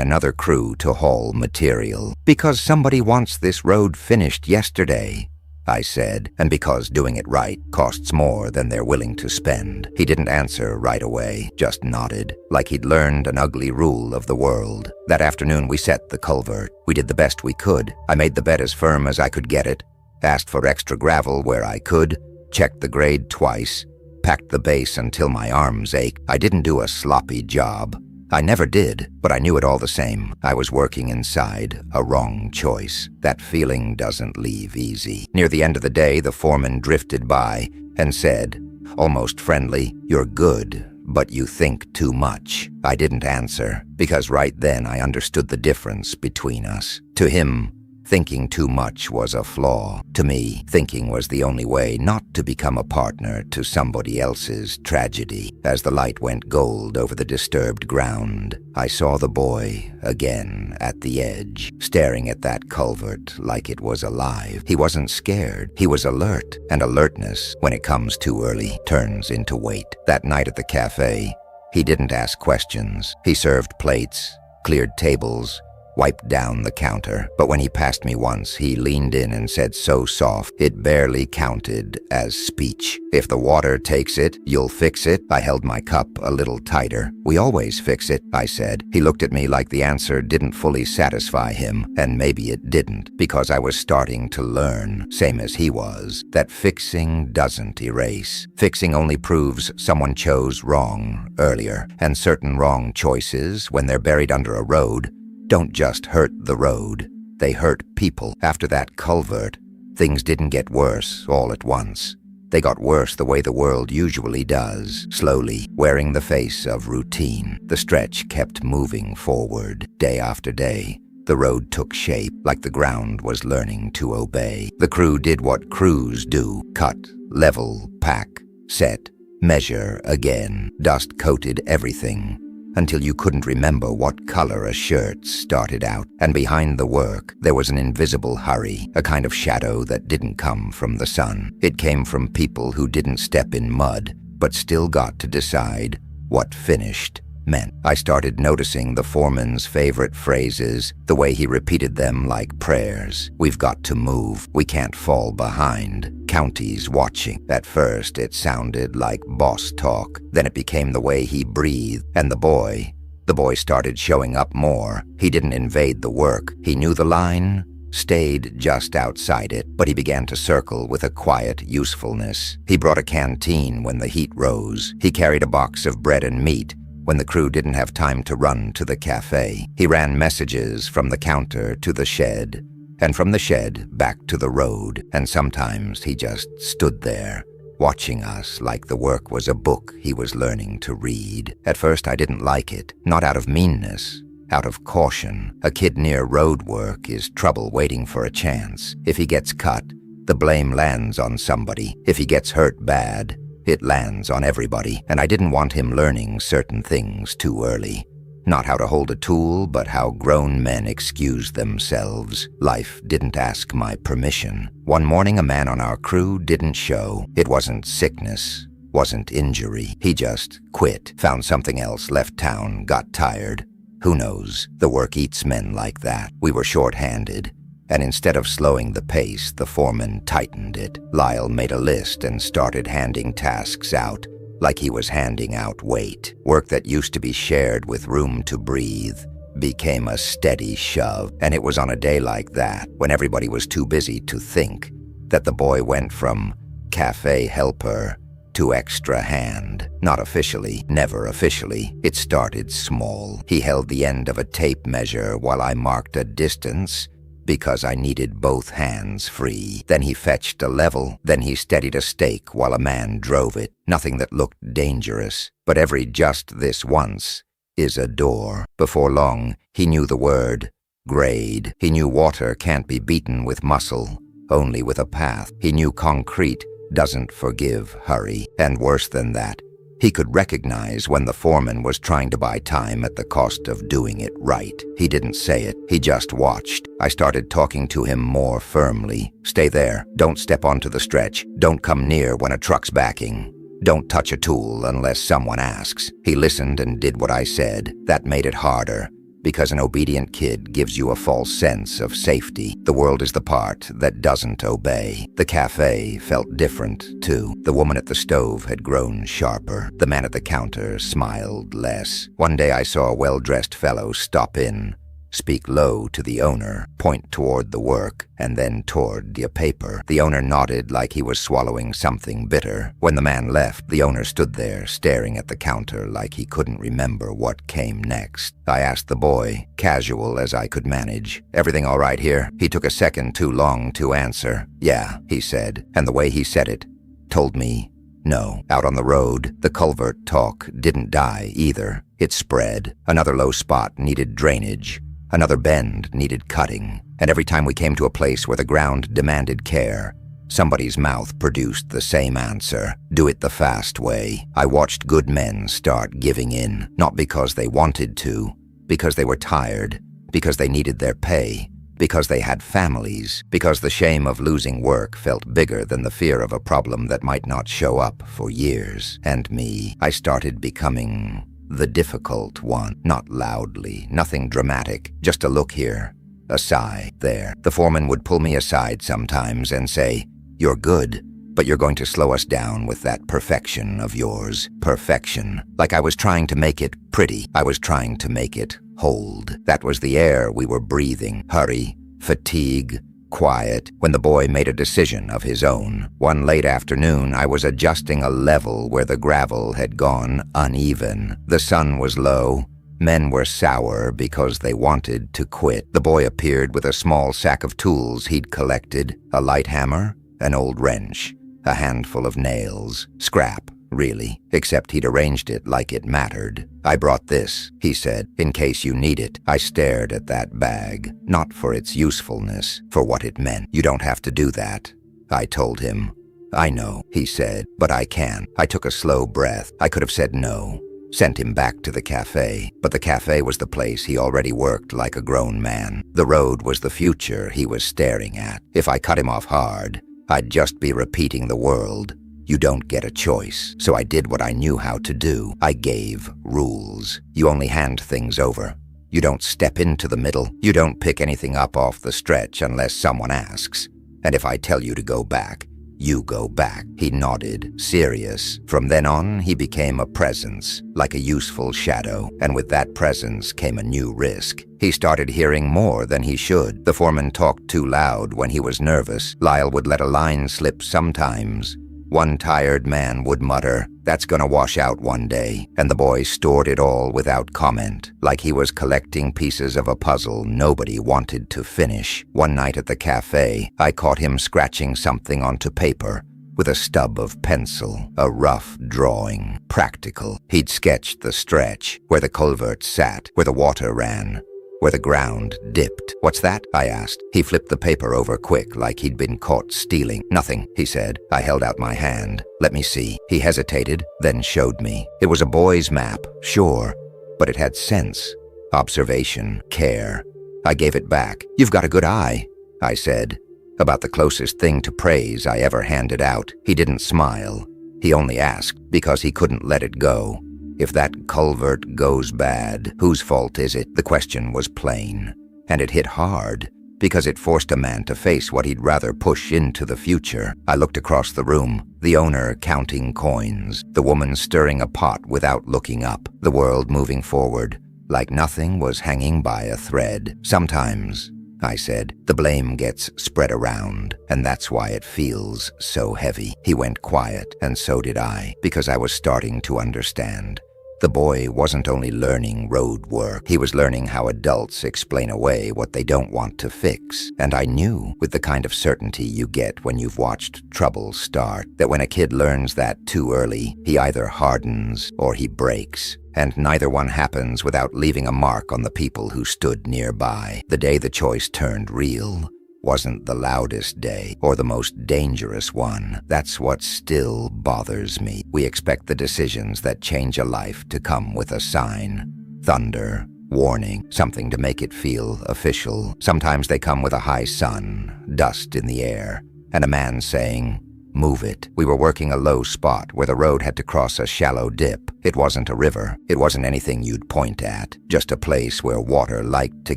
another crew to haul material. "Because somebody wants this road finished yesterday," I said, "and because doing it right costs more than they're willing to spend." He didn't answer right away, just nodded, like he'd learned an ugly rule of the world. That afternoon we set the culvert. We did the best we could. I made the bed as firm as I could get it, asked for extra gravel where I could, checked the grade twice, packed the base until my arms ached. I didn't do a sloppy job. I never did, but I knew it all the same. I was working inside a wrong choice. That feeling doesn't leave easy. Near the end of the day, the foreman drifted by and said, almost friendly, "You're good, but you think too much." I didn't answer, because right then I understood the difference between us. To him, thinking too much was a flaw. To me, thinking was the only way not to become a partner to somebody else's tragedy. As the light went gold over the disturbed ground, I saw the boy again at the edge, staring at that culvert like it was alive. He wasn't scared. He was alert, and alertness, when it comes too early, turns into weight. That night at the cafe, he didn't ask questions. He served plates, cleared tables, wiped down the counter, but when he passed me once, he leaned in and said so soft it barely counted as speech, "If the water takes it, you'll fix it." I held my cup a little tighter. "We always fix it," I said. He looked at me like the answer didn't fully satisfy him, and maybe it didn't, because I was starting to learn, same as he was, that fixing doesn't erase. Fixing only proves someone chose wrong earlier, and certain wrong choices, when they're buried under a road, don't just hurt the road, they hurt people. After that culvert, things didn't get worse all at once. They got worse the way the world usually does, slowly, wearing the face of routine. The stretch kept moving forward, day after day. The road took shape, like the ground was learning to obey. The crew did what crews do: cut, level, pack, set, measure again. Dust coated everything, until you couldn't remember what color a shirt started out. And behind the work, there was an invisible hurry, a kind of shadow that didn't come from the sun. It came from people who didn't step in mud, but still got to decide what finished meant. I started noticing the foreman's favorite phrases, the way he repeated them like prayers. "We've got to move. We can't fall behind. County's watching." At first, it sounded like boss talk. Then it became the way he breathed. And the boy started showing up more. He didn't invade the work. He knew the line, stayed just outside it, but he began to circle with a quiet usefulness. He brought a canteen when the heat rose. He carried a box of bread and meat when the crew didn't have time to run to the cafe. He ran messages from the counter to the shed, and from the shed back to the road, and sometimes he just stood there, watching us like the work was a book he was learning to read. At first I didn't like it, not out of meanness, out of caution. A kid near road work is trouble waiting for a chance. If he gets cut, the blame lands on somebody. If he gets hurt bad, it lands on everybody, and I didn't want him learning certain things too early. Not how to hold a tool, but how grown men excuse themselves. Life didn't ask my permission. One morning, a man on our crew didn't show. It wasn't sickness, wasn't injury. He just quit, found something else, left town, got tired. Who knows? The work eats men like that. We were short-handed, and instead of slowing the pace, the foreman tightened it. Lyle made a list and started handing tasks out, like he was handing out weight. Work that used to be shared with room to breathe became a steady shove, and it was on a day like that, when everybody was too busy to think, that the boy went from cafe helper to extra hand. Not officially, never officially. It started small. He held the end of a tape measure while I marked a distance because I needed both hands free. Then he fetched a level. Then he steadied a stake while a man drove it. Nothing that looked dangerous, but every just this once is a door. Before long, he knew the word grade. He knew water can't be beaten with muscle, only with a path. He knew concrete doesn't forgive hurry. And worse than that, he could recognize when the foreman was trying to buy time at the cost of doing it right. He didn't say it, he just watched. I started talking to him more firmly. Stay there. Don't step onto the stretch. Don't come near when a truck's backing. Don't touch a tool unless someone asks. He listened and did what I said. That made it harder, because an obedient kid gives you a false sense of safety. The world is the part that doesn't obey. The cafe felt different, too. The woman at the stove had grown sharper. The man at the counter smiled less. One day I saw a well-dressed fellow stop in, speak low to the owner, point toward the work, and then toward the paper. The owner nodded like he was swallowing something bitter. When the man left, the owner stood there, staring at the counter like he couldn't remember what came next. I asked the boy, casual as I could manage, "Everything all right here?" He took a second too long to answer. "Yeah," he said, and the way he said it told me no. Out on the road, the culvert talk didn't die either. It spread. Another low spot needed drainage. Another bend needed cutting, and every time we came to a place where the ground demanded care, somebody's mouth produced the same answer: do it the fast way. I watched good men start giving in, not because they wanted to, because they were tired, because they needed their pay, because they had families, because the shame of losing work felt bigger than the fear of a problem that might not show up for years. And me, I started becoming the difficult one. Not loudly, nothing dramatic, just a look here, a sigh there. The foreman would pull me aside sometimes and say, "You're good, but you're going to slow us down with that perfection of yours." Perfection. Like I was trying to make it pretty. I was trying to make it hold. That was the air we were breathing. Hurry, fatigue, quiet. When the boy made a decision of his own. One late afternoon, I was adjusting a level where the gravel had gone uneven. The sun was low. Men were sour because they wanted to quit. The boy appeared with a small sack of tools he'd collected: a light hammer, an old wrench, a handful of nails. Scrap, really, except he'd arranged it like it mattered. "I brought this," he said, "in case you need it." I stared at that bag, not for its usefulness, for what it meant. "You don't have to do that," I told him. "I know," he said, "but I can." I took a slow breath. I could have said no, sent him back to the cafe, but the cafe was the place he already worked like a grown man. The road was the future he was staring at. If I cut him off hard, I'd just be repeating the world. You don't get a choice. So I did what I knew how to do. I gave rules. You only hand things over. You don't step into the middle. You don't pick anything up off the stretch unless someone asks. And if I tell you to go back, you go back. He nodded, serious. From then on, he became a presence, like a useful shadow, and with that presence came a new risk. He started hearing more than he should. The foreman talked too loud when he was nervous. Lyle would let a line slip sometimes. One tired man would mutter, "That's gonna wash out one day," and the boy stored it all without comment, like he was collecting pieces of a puzzle nobody wanted to finish. One night at the cafe, I caught him scratching something onto paper with a stub of pencil, a rough drawing, practical. He'd sketched the stretch, where the culvert sat, where the water ran, where the ground dipped. "What's that?" I asked. He flipped the paper over quick, like he'd been caught stealing. "Nothing," he said. I held out my hand. "Let me see." He hesitated, then showed me. It was a boy's map, sure, but it had sense, observation, care. I gave it back. "You've got a good eye," I said, about the closest thing to praise I ever handed out. He didn't smile. He only asked, because he couldn't let it go, If that culvert goes bad, whose fault is it? The question was plain, and it hit hard, because it forced a man to face what he'd rather push into the future. I looked across the room, the owner counting coins, the woman stirring a pot without looking up, the world moving forward, like nothing was hanging by a thread. Sometimes, I said, the blame gets spread around, and that's why it feels so heavy. He went quiet, and so did I, because I was starting to understand. The boy wasn't only learning road work, he was learning how adults explain away what they don't want to fix. And I knew, with the kind of certainty you get when you've watched trouble start, that when a kid learns that too early, he either hardens or he breaks. And neither one happens without leaving a mark on the people who stood nearby. The day the choice turned real wasn't the loudest day or the most dangerous one. That's what still bothers me. We expect the decisions that change a life to come with a sign. Thunder, warning, something to make it feel official. Sometimes they come with a high sun, dust in the air, and a man saying, "Move it." We were working a low spot where the road had to cross a shallow dip. It wasn't a river. It wasn't anything you'd point at. Just a place where water liked to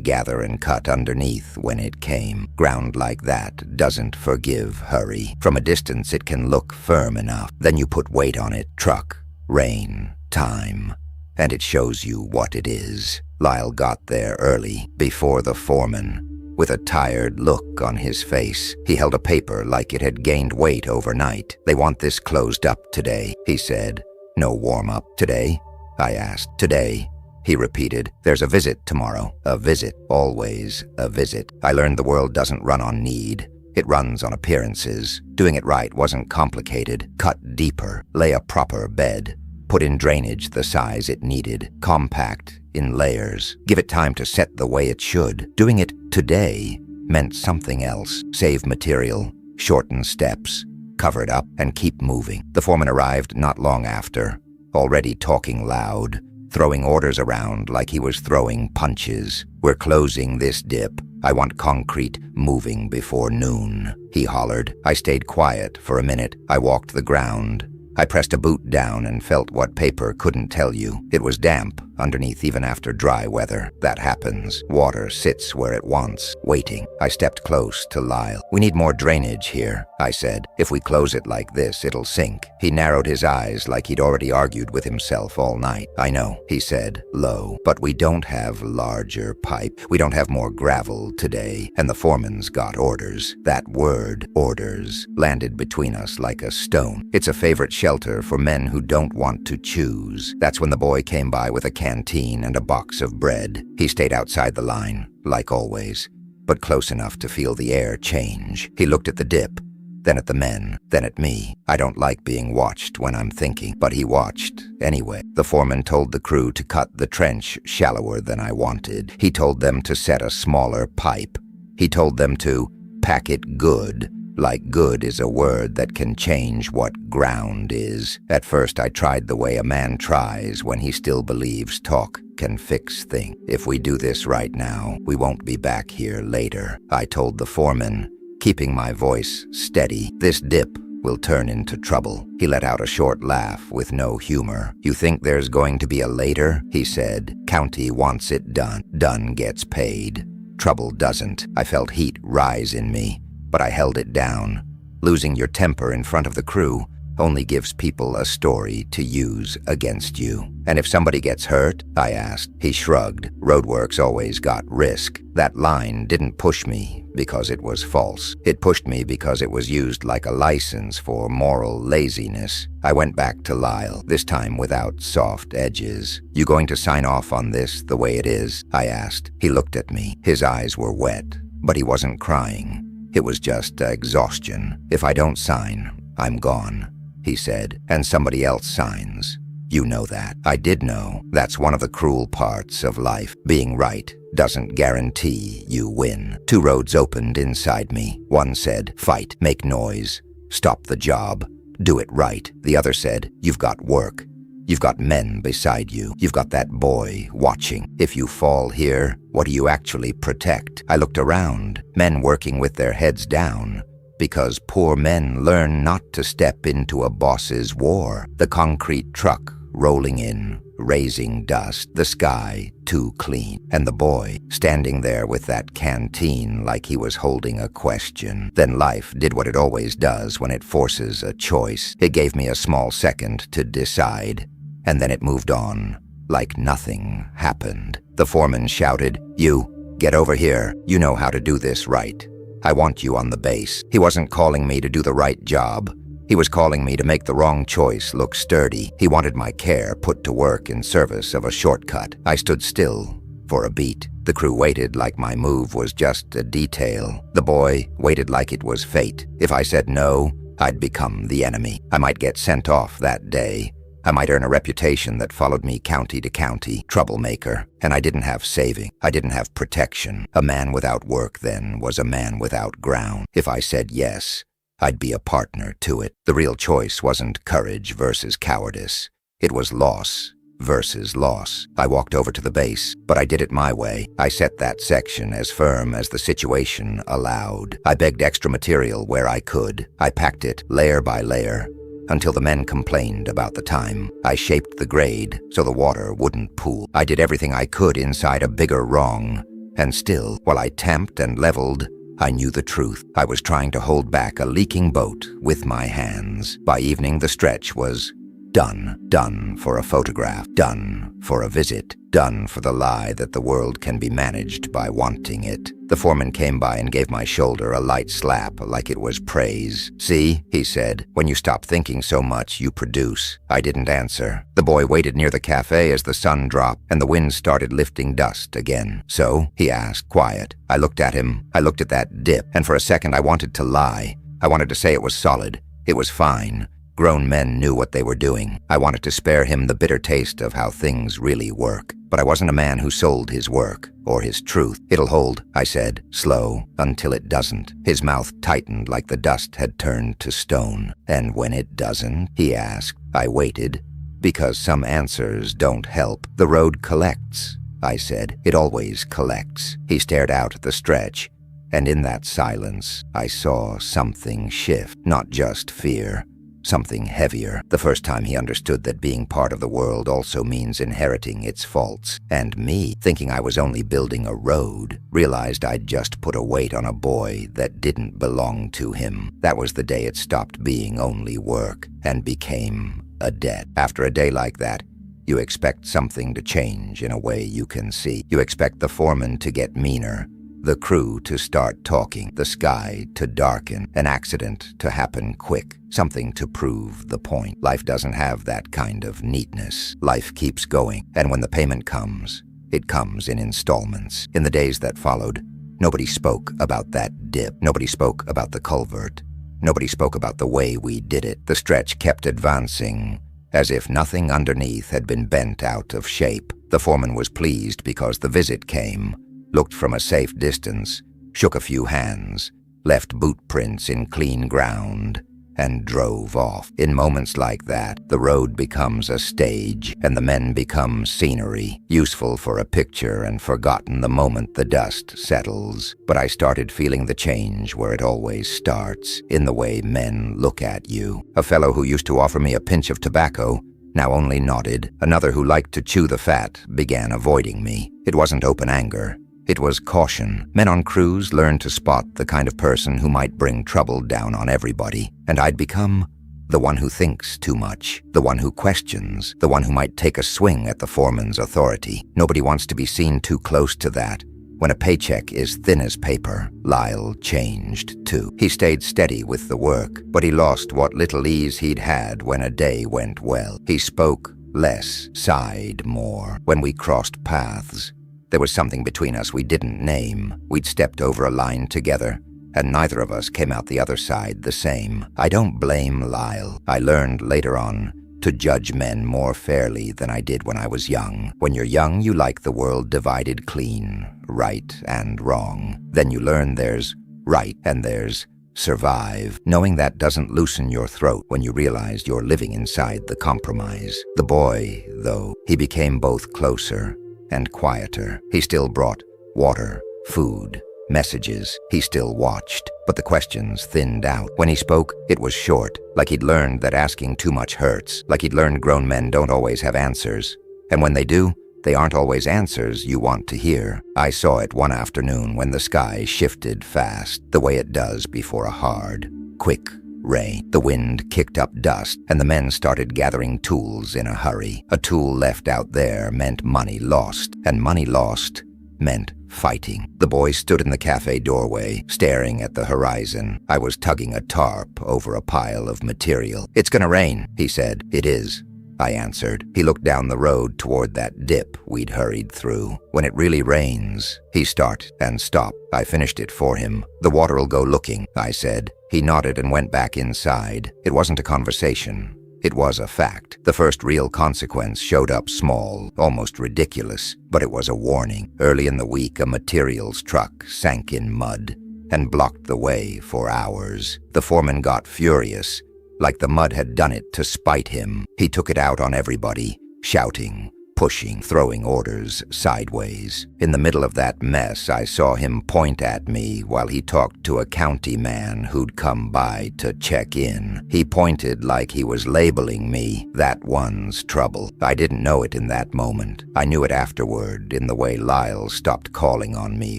gather and cut underneath when it came. Ground like that doesn't forgive hurry. From a distance it can look firm enough. Then you put weight on it. Truck, rain, time. And it shows you what it is. Lyle got there early, before the foreman. With a tired look on his face, he held a paper like it had gained weight overnight. "They want this closed up today," he said. "No warm-up today?" I asked. "Today," he repeated. "There's a visit tomorrow." A visit, always a visit. I learned the world doesn't run on need. It runs on appearances. Doing it right wasn't complicated. Cut deeper, lay a proper bed, put in drainage the size it needed, compact in layers, give it time to set the way it should. Doing it today meant something else. Save material, shorten steps, cover it up, and keep moving. The foreman arrived not long after, already talking loud, throwing orders around like he was throwing punches. "We're closing this dip. I want concrete moving before noon," he hollered. I stayed quiet for a minute. I walked the ground. I pressed a boot down and felt what paper couldn't tell you. It was damp underneath even after dry weather. That happens. Water sits where it wants, waiting. I stepped close to Lyle. "We need more drainage here," I said. "If we close it like this, it'll sink." He narrowed his eyes like he'd already argued with himself all night. "I know," he said, low, "but we don't have larger pipe. We don't have more gravel today, and the foreman's got orders." That word, orders, landed between us like a stone. It's a favorite shelter for men who don't want to choose. That's when the boy came by with a canteen and a box of bread. He stayed outside the line, like always, but close enough to feel the air change. He looked at the dip, then at the men, then at me. I don't like being watched when I'm thinking, but he watched anyway. The foreman told the crew to cut the trench shallower than I wanted. He told them to set a smaller pipe. He told them to pack it good, like good is a word that can change what ground is. At first I tried the way a man tries when he still believes talk can fix things. "If we do this right now, we won't be back here later," I told the foreman, keeping my voice steady. "This dip will turn into trouble." He let out a short laugh with no humor. "You think there's going to be a later?" he said. "County wants it done. Done gets paid. Trouble doesn't." I felt heat rise in me, but I held it down. Losing your temper in front of the crew only gives people a story to use against you. "And if somebody gets hurt?" I asked. He shrugged. "Roadwork's always got risk." That line didn't push me because it was false. It pushed me because it was used like a license for moral laziness. I went back to Lyle, this time without soft edges. "You going to sign off on this the way it is?" I asked. He looked at me. His eyes were wet, but he wasn't crying. It was just exhaustion. "If I don't sign, I'm gone," he said, "and somebody else signs. You know that." I did know. That's one of the cruel parts of life. Being right doesn't guarantee you win. Two roads opened inside me. One said, "Fight, make noise, stop the job, do it right." The other said, "You've got work. You've got men beside you. You've got that boy watching. If you fall here, what do you actually protect?" I looked around, men working with their heads down, because poor men learn not to step into a boss's war. The concrete truck rolling in, raising dust, the sky too clean, and the boy standing there with that canteen like he was holding a question. Then life did what it always does when it forces a choice. It gave me a small second to decide, and then it moved on, like nothing happened. The foreman shouted, "You, get over here. You know how to do this right. I want you on the base." He wasn't calling me to do the right job. He was calling me to make the wrong choice look sturdy. He wanted my care put to work in service of a shortcut. I stood still for a beat. The crew waited like my move was just a detail. The boy waited like it was fate. If I said no, I'd become the enemy. I might get sent off that day. I might earn a reputation that followed me county to county, troublemaker. And I didn't have saving. I didn't have protection. A man without work then was a man without ground. If I said yes, I'd be a partner to it. The real choice wasn't courage versus cowardice. It was loss versus loss. I walked over to the base, but I did it my way. I set that section as firm as the situation allowed. I begged extra material where I could. I packed it layer by layer until the men complained about the time. I shaped the grade so the water wouldn't pool. I did everything I could inside a bigger wrong. And still, while I tamped and leveled, I knew the truth. I was trying to hold back a leaking boat with my hands. By evening, the stretch was done. Done for a photograph. Done for a visit. Done for the lie that the world can be managed by wanting it. The foreman came by and gave my shoulder a light slap like it was praise. "See," he said, "when you stop thinking so much, you produce." I didn't answer. The boy waited near the cafe as the sun dropped and the wind started lifting dust again. "So?" he asked, quiet. I looked at him. I looked at that dip, and for a second I wanted to lie. I wanted to say it was solid. It was fine. Grown men knew what they were doing. I wanted to spare him the bitter taste of how things really work. But I wasn't a man who sold his work or his truth. "It'll hold," I said, slow, "until it doesn't." His mouth tightened like the dust had turned to stone. "And when it doesn't?" he asked. I waited, because some answers don't help. "The road collects," I said. "It always collects." He stared out at the stretch, and in that silence, I saw something shift, not just fear. Something heavier. The first time he understood that being part of the world also means inheriting its faults. And me, thinking I was only building a road, realized I'd just put a weight on a boy that didn't belong to him. That was the day it stopped being only work and became a debt. After a day like that, you expect something to change in a way you can see. You expect the foreman to get meaner, the crew to start talking, the sky to darken, an accident to happen quick, something to prove the point. Life doesn't have that kind of neatness. Life keeps going, and when the payment comes, it comes in installments. In the days that followed, nobody spoke about that dip. Nobody spoke about the culvert. Nobody spoke about the way we did it. The stretch kept advancing, as if nothing underneath had been bent out of shape. The foreman was pleased because the visit came, looked from a safe distance, shook a few hands, left boot prints in clean ground, and drove off. In moments like that, the road becomes a stage, and the men become scenery, useful for a picture and forgotten the moment the dust settles. But I started feeling the change where it always starts, in the way men look at you. A fellow who used to offer me a pinch of tobacco now only nodded. Another who liked to chew the fat began avoiding me. It wasn't open anger. It was caution. Men on crews learned to spot the kind of person who might bring trouble down on everybody. And I'd become the one who thinks too much, the one who questions, the one who might take a swing at the foreman's authority. Nobody wants to be seen too close to that. When a paycheck is thin as paper, Lyle changed too. He stayed steady with the work, but he lost what little ease he'd had when a day went well. He spoke less, sighed more. When we crossed paths, there was something between us we didn't name. We'd stepped over a line together, and neither of us came out the other side the same. I don't blame Lyle. I learned later on to judge men more fairly than I did when I was young. When you're young, you like the world divided clean, right and wrong. Then you learn there's right and there's survive. Knowing that doesn't loosen your throat when you realize you're living inside the compromise. The boy, though, he became both closer and quieter. He still brought water, food, messages. He still watched, but the questions thinned out. When he spoke, it was short, like he'd learned that asking too much hurts, like he'd learned grown men don't always have answers. And when they do, they aren't always answers you want to hear. I saw it one afternoon when the sky shifted fast, the way it does before a hard, quick rain. The wind kicked up dust, and the men started gathering tools in a hurry. A tool left out there meant money lost, and money lost meant fighting. The boy stood in the cafe doorway, staring at the horizon. I was tugging a tarp over a pile of material. "It's gonna rain," he said. "It is," I answered. He looked down the road toward that dip we'd hurried through. "When it really rains," he start and stop. I finished it for him. "The water'll go looking," I said. He nodded and went back inside. It wasn't a conversation. It was a fact. The first real consequence showed up small, almost ridiculous, but it was a warning. Early in the week, a materials truck sank in mud and blocked the way for hours. The foreman got furious, like the mud had done it to spite him. He took it out on everybody, shouting, pushing, throwing orders sideways. In the middle of that mess, I saw him point at me while he talked to a county man who'd come by to check in. He pointed like he was labeling me, "That one's trouble." I didn't know it in that moment. I knew it afterward, in the way Lyle stopped calling on me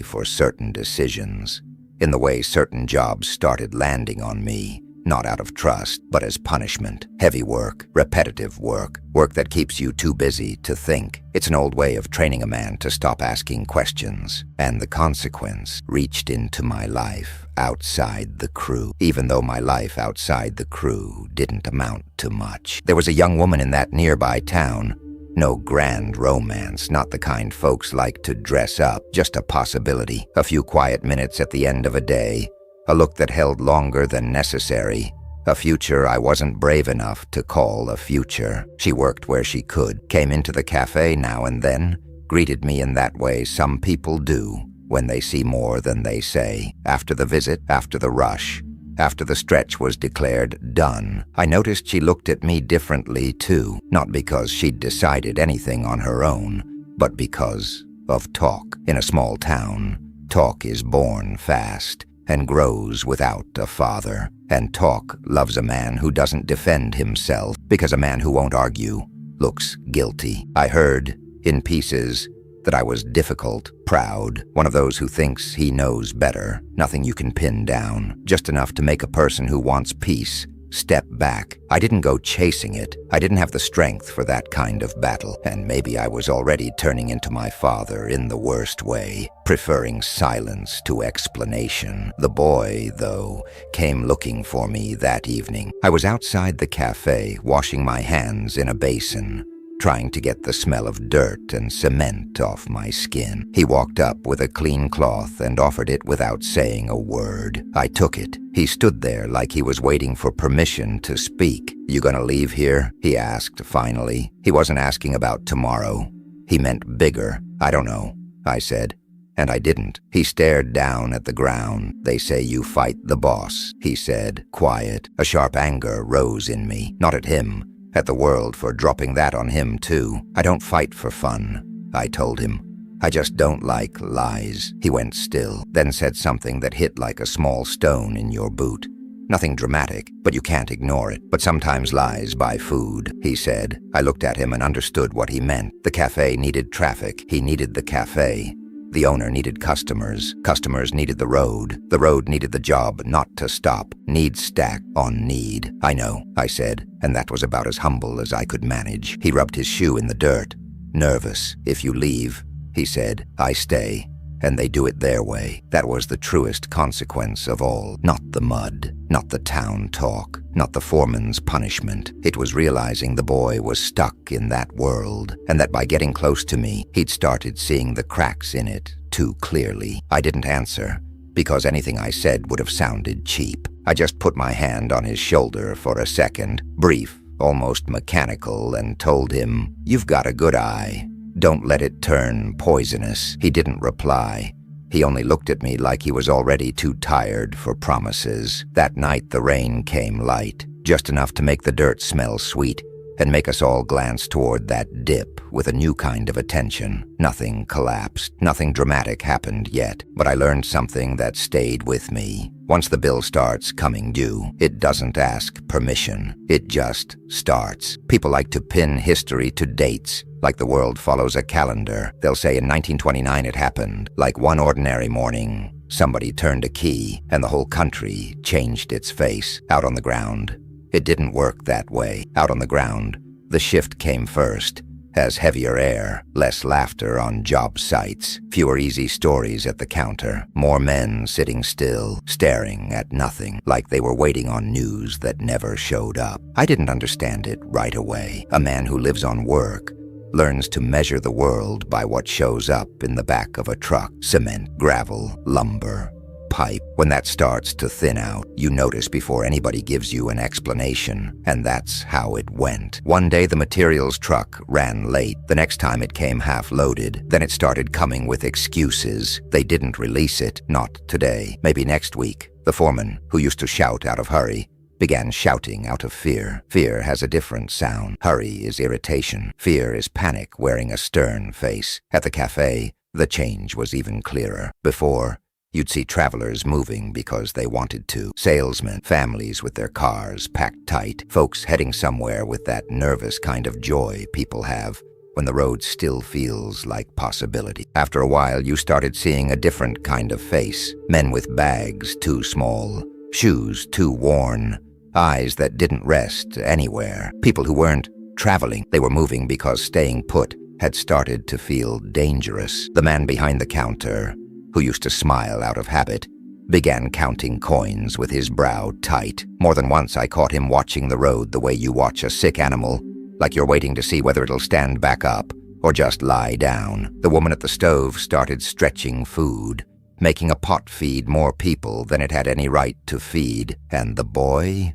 for certain decisions, in the way certain jobs started landing on me. Not out of trust, but as punishment. Heavy work, repetitive work, work that keeps you too busy to think. It's an old way of training a man to stop asking questions. And the consequence reached into my life outside the crew, even though my life outside the crew didn't amount to much. There was a young woman in that nearby town. No grand romance, not the kind folks like to dress up, just a possibility. A few quiet minutes at the end of a day, a look that held longer than necessary, a future I wasn't brave enough to call a future. She worked where she could, came into the cafe now and then, greeted me in that way some people do when they see more than they say. After the visit, after the rush, after the stretch was declared done, I noticed she looked at me differently too, not because she'd decided anything on her own, but because of talk. In a small town, talk is born fast and grows without a father. And talk loves a man who doesn't defend himself, because a man who won't argue looks guilty. I heard, in pieces, that I was difficult, proud, one of those who thinks he knows better. Nothing you can pin down, just enough to make a person who wants peace step back. I didn't go chasing it. I didn't have the strength for that kind of battle. And maybe I was already turning into my father in the worst way, preferring silence to explanation. The boy, though, came looking for me that evening. I was outside the cafe, washing my hands in a basin, trying to get the smell of dirt and cement off my skin. He walked up with a clean cloth and offered it without saying a word. I took it. He stood there like he was waiting for permission to speak. "You gonna leave here?" he asked finally. He wasn't asking about tomorrow. He meant bigger. "I don't know," I said. And I didn't. He stared down at the ground. "They say you fight the boss," he said, quiet. A sharp anger rose in me, not at him, at the world for dropping that on him too. "I don't fight for fun," I told him. "I just don't like lies." He went still, then said something that hit like a small stone in your boot. "Nothing dramatic, but you can't ignore it. But sometimes lies buy food," he said. I looked at him and understood what he meant. The cafe needed traffic. He needed the cafe. The owner needed customers. Customers needed the road. The road needed the job not to stop. Need stacked on need. "I know," I said, and that was about as humble as I could manage. He rubbed his shoe in the dirt. "Nervous. If you leave," he said, "I stay. And they do it their way." That was the truest consequence of all. Not the mud, not the town talk, not the foreman's punishment. It was realizing the boy was stuck in that world, and that by getting close to me, he'd started seeing the cracks in it too clearly. I didn't answer, because anything I said would have sounded cheap. I just put my hand on his shoulder for a second, brief, almost mechanical, and told him, "You've got a good eye. Don't let it turn poisonous." He didn't reply. He only looked at me like he was already too tired for promises. That night the rain came light, just enough to make the dirt smell sweet and make us all glance toward that dip with a new kind of attention. Nothing collapsed. Nothing dramatic happened yet, but I learned something that stayed with me. Once the bill starts coming due, it doesn't ask permission. It just starts. People like to pin history to dates, like the world follows a calendar. They'll say in 1929 it happened, like one ordinary morning. Somebody turned a key, and the whole country changed its face. Out on the ground, it didn't work that way. Out on the ground, the shift came first, as heavier air, less laughter on job sites, fewer easy stories at the counter, more men sitting still, staring at nothing, like they were waiting on news that never showed up. I didn't understand it right away. A man who lives on work learns to measure the world by what shows up in the back of a truck: cement, gravel, lumber, pipe. When that starts to thin out, you notice before anybody gives you an explanation, and that's how it went. One day the materials truck ran late. The next time it came half-loaded. Then it started coming with excuses. They didn't release it, not today, maybe next week. The foreman, who used to shout out of hurry, began shouting out of fear. Fear has a different sound. Hurry is irritation. Fear is panic wearing a stern face. At the cafe, the change was even clearer. Before, you'd see travelers moving because they wanted to. Salesmen, families with their cars packed tight, folks heading somewhere with that nervous kind of joy people have when the road still feels like possibility. After a while, you started seeing a different kind of face. Men with bags too small, shoes too worn, eyes that didn't rest anywhere. People who weren't traveling. They were moving because staying put had started to feel dangerous. The man behind the counter, who used to smile out of habit, began counting coins with his brow tight. More than once I caught him watching the road the way you watch a sick animal, like you're waiting to see whether it'll stand back up or just lie down. The woman at the stove started stretching food, making a pot feed more people than it had any right to feed. And the boy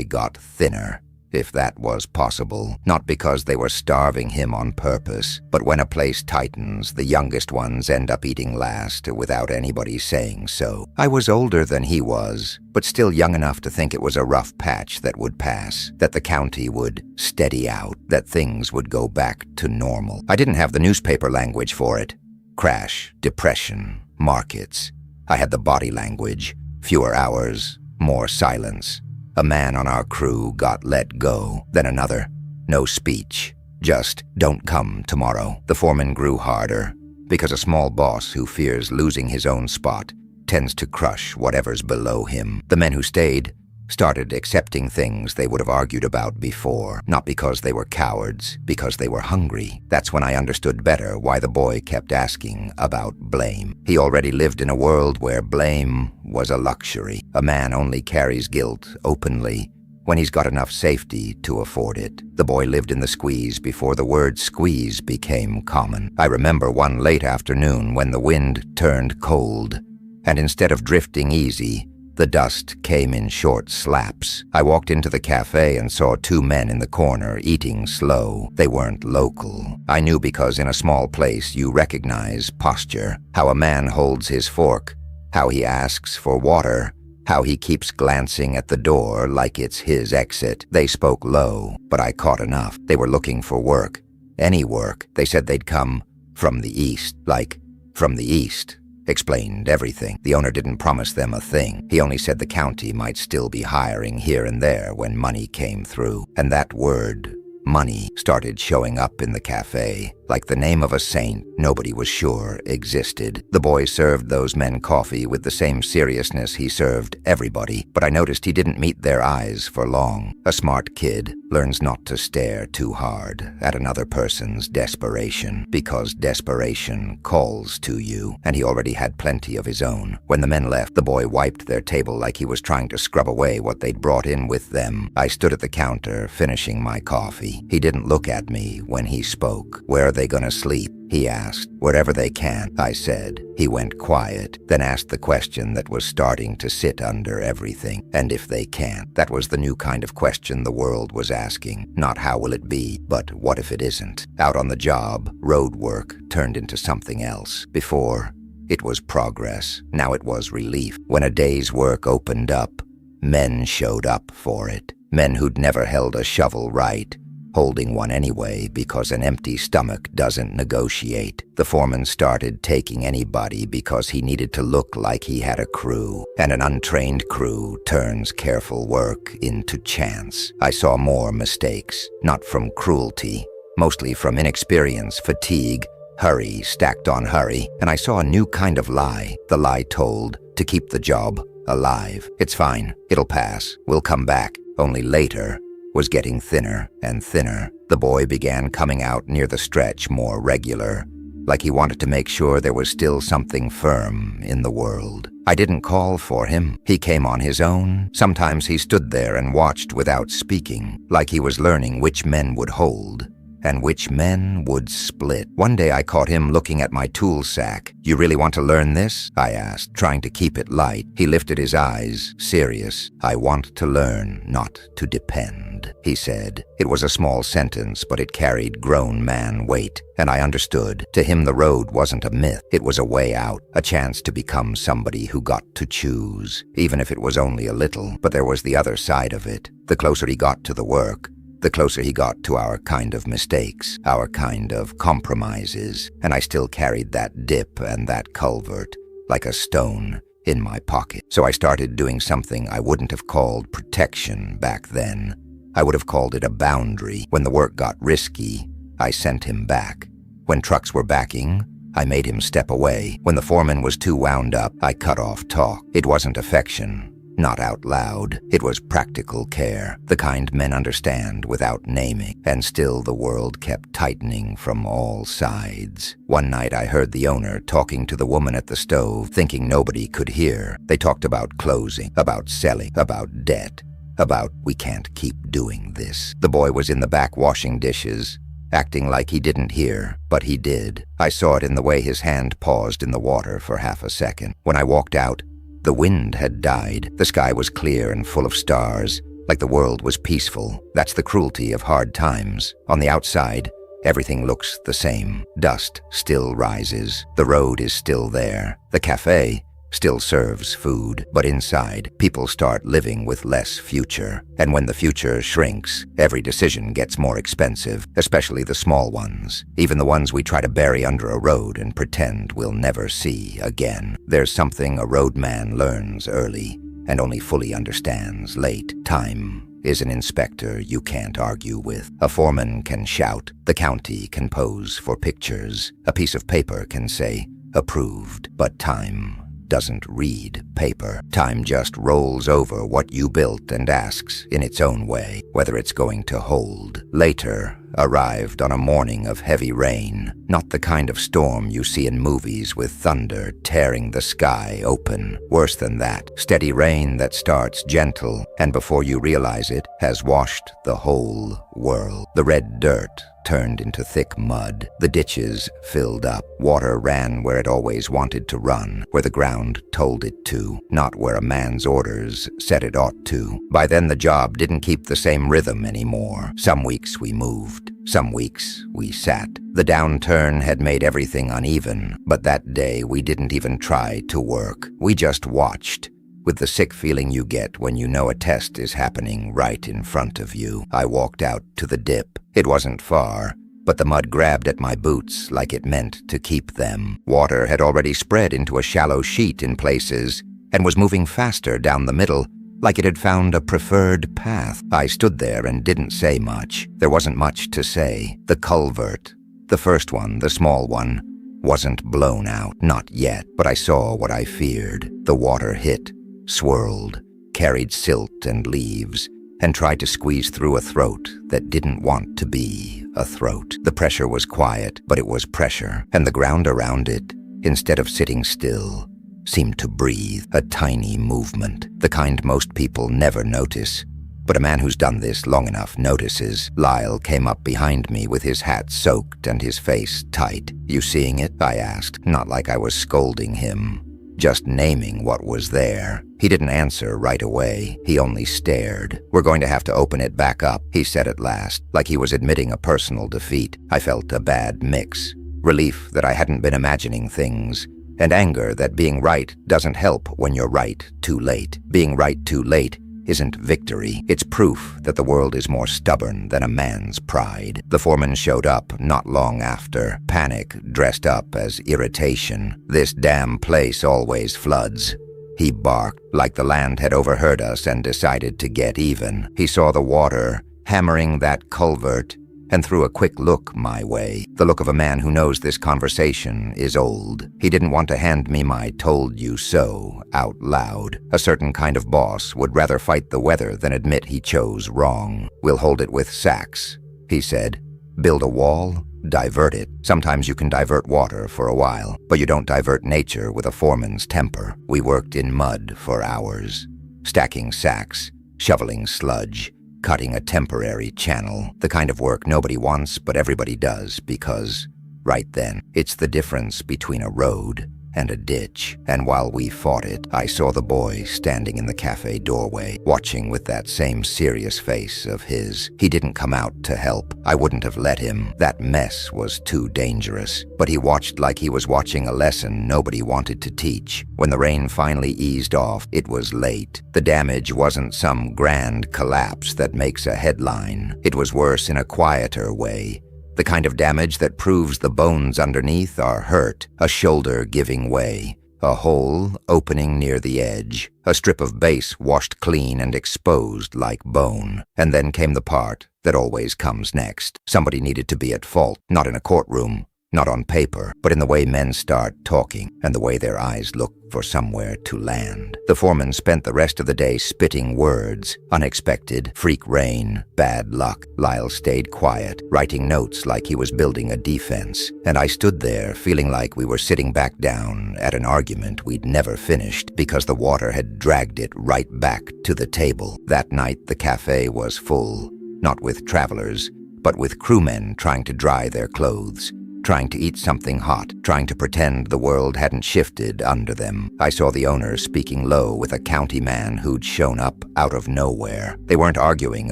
got thinner, if that was possible. Not because they were starving him on purpose, but when a place tightens, the youngest ones end up eating last without anybody saying so. I was older than he was, but still young enough to think it was a rough patch that would pass, that the county would steady out, that things would go back to normal. I didn't have the newspaper language for it. Crash, depression, markets. I had the body language. Fewer hours, more silence. A man on our crew got let go, then another. No speech, just don't come tomorrow. The foreman grew harder, because a small boss who fears losing his own spot tends to crush whatever's below him. The men who stayed started accepting things they would have argued about before, not because they were cowards, because they were hungry. That's when I understood better why the boy kept asking about blame. He already lived in a world where blame was a luxury. A man only carries guilt openly when he's got enough safety to afford it. The boy lived in the squeeze before the word squeeze became common. I remember one late afternoon when the wind turned cold, and instead of drifting easy, the dust came in short slaps. I walked into the cafe and saw two men in the corner eating slow. They weren't local. I knew because in a small place you recognize posture, how a man holds his fork, how he asks for water, how he keeps glancing at the door like it's his exit. They spoke low, but I caught enough. They were looking for work. Any work. They said they'd come from the east, like from the east. Explained everything. The owner didn't promise them a thing. He only said the county might still be hiring here and there when money came through. And that word, money, started showing up in the cafe, like the name of a saint nobody was sure existed. The boy served those men coffee with the same seriousness he served everybody, but I noticed he didn't meet their eyes for long. A smart kid learns not to stare too hard at another person's desperation, because desperation calls to you, and he already had plenty of his own. When the men left, the boy wiped their table like he was trying to scrub away what they'd brought in with them. I stood at the counter, finishing my coffee. He didn't look at me when he spoke. Where are they gonna sleep? He asked. Wherever they can, I said. He went quiet, then asked the question that was starting to sit under everything. And if they can't? That was the new kind of question the world was asking. Not how will it be, but what if it isn't? Out on the job, road work turned into something else. Before, it was progress. Now it was relief. When a day's work opened up, men showed up for it. Men who'd never held a shovel right, holding one anyway because an empty stomach doesn't negotiate. The foreman started taking anybody because he needed to look like he had a crew, and an untrained crew turns careful work into chance. I saw more mistakes, not from cruelty, mostly from inexperience, fatigue, hurry stacked on hurry, and I saw a new kind of lie. The lie told to keep the job alive. It's fine, it'll pass, we'll come back. Only later was getting thinner and thinner. The boy began coming out near the stretch more regular, like he wanted to make sure there was still something firm in the world. I didn't call for him. He came on his own. Sometimes he stood there and watched without speaking, like he was learning which men would hold and which men would split. One day I caught him looking at my tool sack. "You really want to learn this?" I asked, trying to keep it light. He lifted his eyes, serious. "I want to learn, not to depend," he said. It was a small sentence, but it carried grown man weight, and I understood. To him the road wasn't a myth. It was a way out, a chance to become somebody who got to choose, even if it was only a little. But there was the other side of it. The closer he got to the work, the closer he got to our kind of mistakes, our kind of compromises, and I still carried that dip and that culvert like a stone in my pocket. So I started doing something I wouldn't have called protection back then. I would have called it a boundary. When the work got risky, I sent him back. When trucks were backing, I made him step away. When the foreman was too wound up, I cut off talk. It wasn't affection. Not out loud. It was practical care, the kind men understand without naming. And still the world kept tightening from all sides. One night I heard the owner talking to the woman at the stove, thinking nobody could hear. They talked about closing, about selling, about debt, about we can't keep doing this. The boy was in the back washing dishes, acting like he didn't hear, but he did. I saw it in the way his hand paused in the water for half a second. When I walked out, the wind had died. The sky was clear and full of stars, like the world was peaceful. That's the cruelty of hard times. On the outside, everything looks the same. Dust still rises. The road is still there. The cafe still serves food. But inside, people start living with less future. And when the future shrinks, every decision gets more expensive, especially the small ones, even the ones we try to bury under a road and pretend we'll never see again. There's something a roadman learns early and only fully understands late. Time is an inspector you can't argue with. A foreman can shout. The county can pose for pictures. A piece of paper can say, approved. But time doesn't read paper. Time just rolls over what you built and asks, in its own way, whether it's going to hold. Later arrived on a morning of heavy rain, not the kind of storm you see in movies with thunder tearing the sky open. Worse than that, steady rain that starts gentle and before you realize it, has washed the whole world. The red dirt turned into thick mud. The ditches filled up. Water ran where it always wanted to run, where the ground told it to, not where a man's orders said it ought to. By then the job didn't keep the same rhythm anymore. Some weeks we moved. Some weeks we sat. The downturn had made everything uneven, but that day we didn't even try to work. We just watched, with the sick feeling you get when you know a test is happening right in front of you. I walked out to the dip. It wasn't far, but the mud grabbed at my boots like it meant to keep them. Water had already spread into a shallow sheet in places and was moving faster down the middle, like it had found a preferred path. I stood there and didn't say much. There wasn't much to say. The culvert, the first one, the small one, wasn't blown out, not yet, but I saw what I feared. The water hit, swirled, carried silt and leaves, and tried to squeeze through a throat that didn't want to be a throat. The pressure was quiet, but it was pressure, and the ground around it, instead of sitting still, seemed to breathe, a tiny movement, the kind most people never notice. But a man who's done this long enough notices. Lyle came up behind me with his hat soaked and his face tight. "You seeing it?" I asked, not like I was scolding him, just naming what was there. He didn't answer right away. He only stared. "We're going to have to open it back up," he said at last, like he was admitting a personal defeat. I felt a bad mix. Relief that I hadn't been imagining things, and anger that being right doesn't help when you're right too late. Being right too late isn't victory. It's proof that the world is more stubborn than a man's pride. The foreman showed up not long after, panic dressed up as irritation. "This damn place always floods," he barked, like the land had overheard us and decided to get even. He saw the water hammering that culvert and threw a quick look my way, the look of a man who knows this conversation is old. He didn't want to hand me my "told you so" out loud. A certain kind of boss would rather fight the weather than admit he chose wrong. "We'll hold it with sacks," he said. "Build a wall, divert it. Sometimes you can divert water for a while, but you don't divert nature with a foreman's temper." We worked in mud for hours, stacking sacks, shoveling sludge, cutting a temporary channel, the kind of work nobody wants but everybody does because, right then, it's the difference between a road and a ditch. And while we fought it, I saw the boy standing in the cafe doorway, watching with that same serious face of his. He didn't come out to help. I wouldn't have let him. That mess was too dangerous. But he watched like he was watching a lesson nobody wanted to teach. When the rain finally eased off, it was late. The damage wasn't some grand collapse that makes a headline. It was worse in a quieter way. The kind of damage that proves the bones underneath are hurt, a shoulder giving way, a hole opening near the edge, a strip of base washed clean and exposed like bone. And then came the part that always comes next. Somebody needed to be at fault, not in a courtroom, not on paper, but in the way men start talking and the way their eyes look for somewhere to land. The foreman spent the rest of the day spitting words. Unexpected, freak rain, bad luck. Lyle stayed quiet, writing notes like he was building a defense. And I stood there feeling like we were sitting back down at an argument we'd never finished because the water had dragged it right back to the table. That night the cafe was full, not with travelers, but with crewmen trying to dry their clothes, trying to eat something hot, trying to pretend the world hadn't shifted under them. I saw the owner speaking low with a county man who'd shown up out of nowhere. They weren't arguing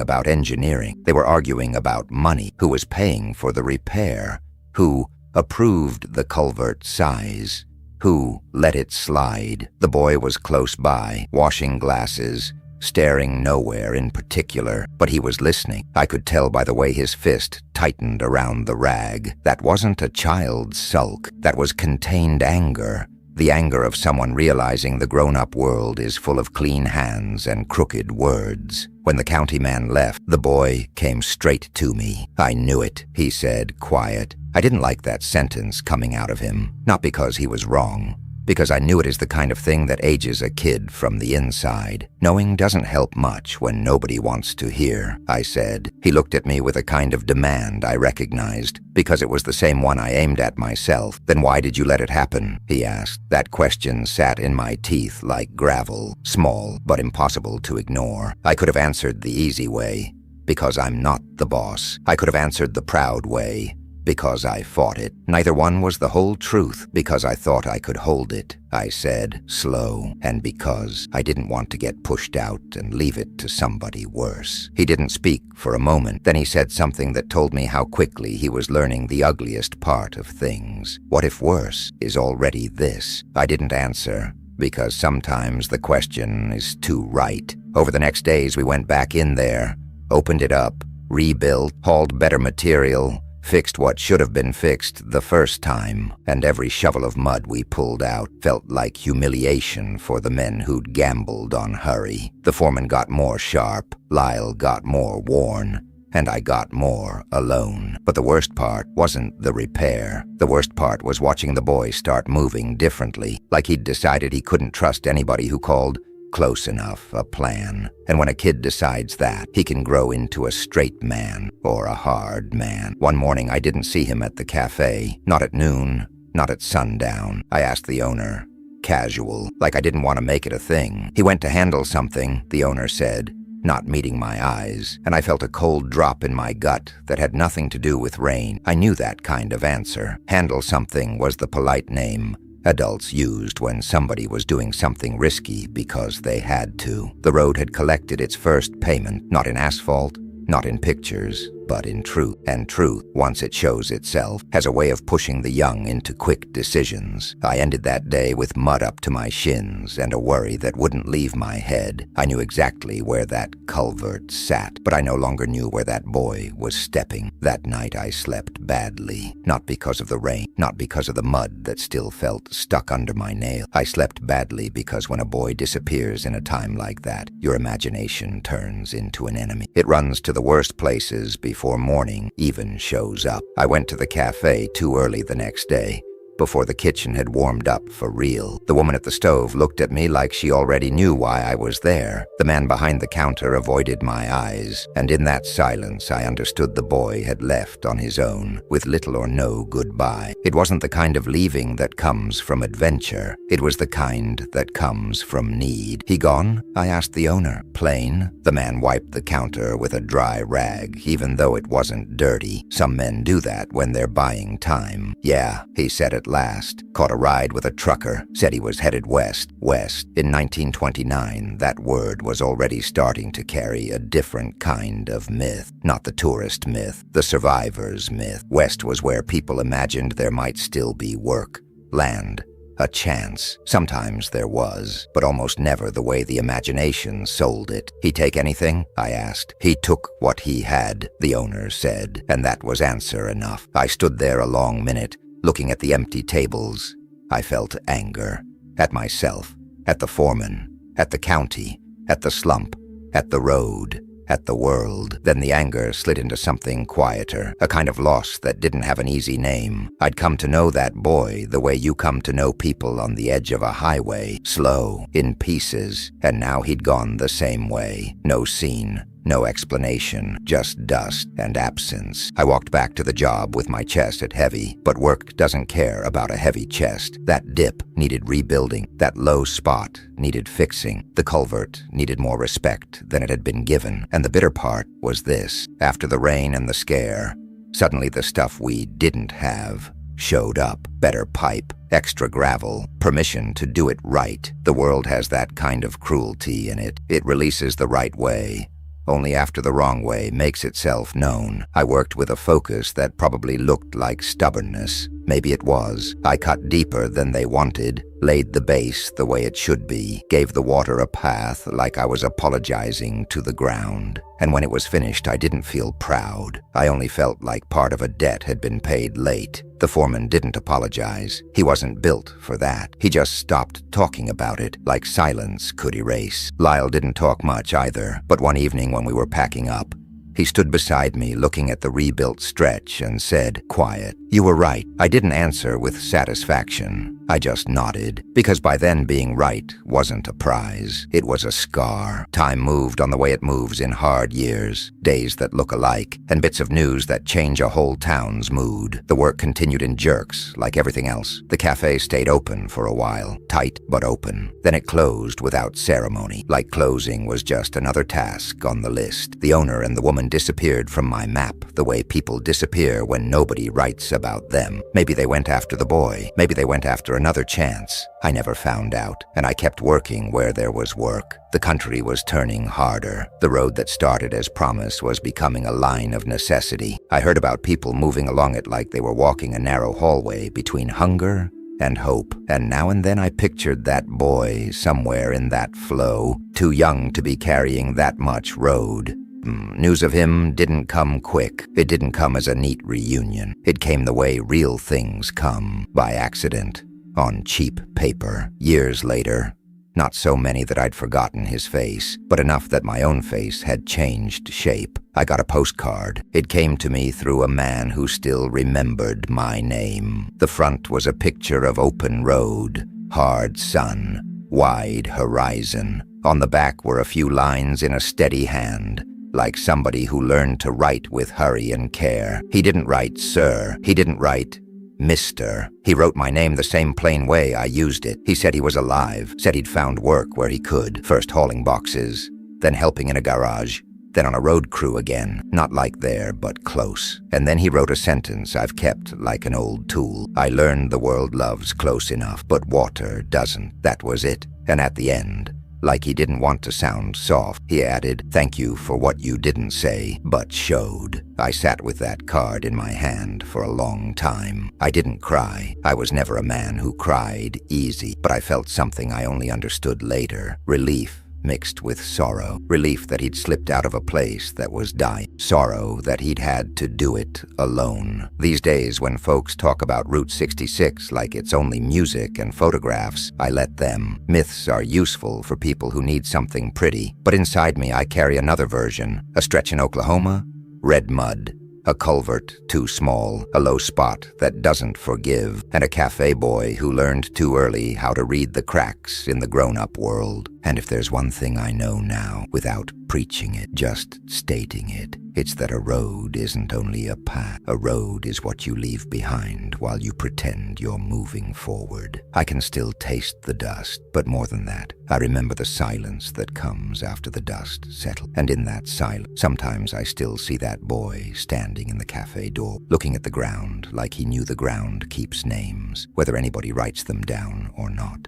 about engineering. They were arguing about money. Who was paying for the repair? Who approved the culvert size? Who let it slide? The boy was close by, washing glasses, staring nowhere in particular, but he was listening. I could tell by the way his fist tightened around the rag. That wasn't a child's sulk. That was contained anger. The anger of someone realizing the grown-up world is full of clean hands and crooked words. When the county man left, the boy came straight to me. "I knew it," he said, quiet. I didn't like that sentence coming out of him, not because he was wrong, because I knew it is the kind of thing that ages a kid from the inside. Knowing doesn't help much when nobody wants to hear, I said. He looked at me with a kind of demand I recognized, because it was the same one I aimed at myself. "Then why did you let it happen?" he asked. That question sat in my teeth like gravel, small but impossible to ignore. I could have answered the easy way, because I'm not the boss. I could have answered the proud way, because I fought it. Neither one was the whole truth, because I thought I could hold it, I said, slow, and because I didn't want to get pushed out and leave it to somebody worse. He didn't speak for a moment. Then he said something that told me how quickly he was learning the ugliest part of things. What if worse is already this? I didn't answer, because sometimes the question is too right. Over the next days we went back in there, opened it up, rebuilt, hauled better material, fixed what should have been fixed the first time, and every shovel of mud we pulled out felt like humiliation for the men who'd gambled on hurry. The foreman got more sharp, Lyle got more worn, and I got more alone. But the worst part wasn't the repair. The worst part was watching the boy start moving differently, like he'd decided he couldn't trust anybody who called close enough a plan. And when a kid decides that, he can grow into a straight man or a hard man. One morning I didn't see him at the cafe, not at noon, not at sundown. I asked the owner, casual, like I didn't want to make it a thing. He went to handle something, the owner said, not meeting my eyes, and I felt a cold drop in my gut that had nothing to do with rain. I knew that kind of answer. Handle something was the polite name adults used when somebody was doing something risky because they had to. The road had collected its first payment, not in asphalt, not in pictures, but in truth. And truth, once it shows itself, has a way of pushing the young into quick decisions. I ended that day with mud up to my shins and a worry that wouldn't leave my head. I knew exactly where that culvert sat, but I no longer knew where that boy was stepping. That night I slept badly, not because of the rain, not because of the mud that still felt stuck under my nail. I slept badly because when a boy disappears in a time like that, your imagination turns into an enemy. It runs to the worst places before before morning even shows up. I went to the cafe too early the next day, before the kitchen had warmed up for real. The woman at the stove looked at me like she already knew why I was there. The man behind the counter avoided my eyes, and in that silence I understood the boy had left on his own, with little or no goodbye. It wasn't the kind of leaving that comes from adventure. It was the kind that comes from need. "He gone?" I asked the owner. "Plain." The man wiped the counter with a dry rag, even though it wasn't dirty. Some men do that when they're buying time. "Yeah," he said at last. "Caught a ride with a trucker. Said he was headed west." West. In 1929, that word was already starting to carry a different kind of myth. Not the tourist myth, the survivor's myth. West was where people imagined there might still be work, land, a chance. Sometimes there was, but almost never the way the imagination sold it. "He take anything?" I asked. "He took what he had," the owner said, and that was answer enough. I stood there a long minute, looking at the empty tables. I felt anger. At myself, at the foreman, at the county, at the slump, at the road, at the world. Then the anger slid into something quieter, a kind of loss that didn't have an easy name. I'd come to know that boy the way you come to know people on the edge of a highway, slow, in pieces, and now he'd gone the same way. No scene, no explanation, just dust and absence. I walked back to the job with my chest at heavy, but work doesn't care about a heavy chest. That dip needed rebuilding. That low spot needed fixing. The culvert needed more respect than it had been given. And the bitter part was this. After the rain and the scare, suddenly the stuff we didn't have showed up. Better pipe, extra gravel, permission to do it right. The world has that kind of cruelty in it. It releases the right way, only after the wrong way makes itself known. I worked with a focus that probably looked like stubbornness. Maybe it was. I cut deeper than they wanted, laid the base the way it should be, gave the water a path like I was apologizing to the ground. And when it was finished, I didn't feel proud. I only felt like part of a debt had been paid late. The foreman didn't apologize. He wasn't built for that. He just stopped talking about it, like silence could erase. Lyle didn't talk much either, but one evening when we were packing up, he stood beside me looking at the rebuilt stretch and said, "Quiet. You were right." I didn't answer with satisfaction. I just nodded, because by then being right wasn't a prize. It was a scar. Time moved on the way it moves in hard years, days that look alike, and bits of news that change a whole town's mood. The work continued in jerks, like everything else. The cafe stayed open for a while, tight but open. Then it closed without ceremony, like closing was just another task on the list. The owner and the woman disappeared from my map, the way people disappear when nobody writes about them. Maybe they went after the boy. Maybe they went after another chance. I never found out, and I kept working where there was work. The country was turning harder. The road that started as promise was becoming a line of necessity. I heard about people moving along it like they were walking a narrow hallway between hunger and hope. And now and then I pictured that boy somewhere in that flow, too young to be carrying that much road. News of him didn't come quick. It didn't come as a neat reunion. It came the way real things come, by accident, on cheap paper. Years later, not so many that I'd forgotten his face, but enough that my own face had changed shape. I got a postcard. It came to me through a man who still remembered my name. The front was a picture of open road, hard sun, wide horizon. On the back were a few lines in a steady hand, like somebody who learned to write with hurry and care. He didn't write "Sir." He didn't write "Mr." He wrote my name the same plain way I used it. He said he was alive, said he'd found work where he could, first hauling boxes, then helping in a garage, then on a road crew again, not like there, but close. And then he wrote a sentence I've kept like an old tool. "I learned the world loves close enough, but water doesn't." That was it. And at the end, like he didn't want to sound soft, he added, "Thank you for what you didn't say, but showed." I sat with that card in my hand for a long time. I didn't cry. I was never a man who cried easy, but I felt something I only understood later. Relief mixed with sorrow. Relief that he'd slipped out of a place that was dying. Sorrow that he'd had to do it alone. These days, when folks talk about Route 66 like it's only music and photographs, I let them. Myths are useful for people who need something pretty, but inside me I carry another version. A stretch in Oklahoma? red mud, a culvert too small, a low spot that doesn't forgive, and a cafe boy who learned too early how to read the cracks in the grown-up world. And if there's one thing I know now, without preaching it, just stating it, it's that a road isn't only a path. A road is what you leave behind while you pretend you're moving forward. I can still taste the dust, but more than that, I remember the silence that comes after the dust settles. And in that silence, sometimes I still see that boy standing in the cafe door, looking at the ground like he knew the ground keeps names, whether anybody writes them down or not.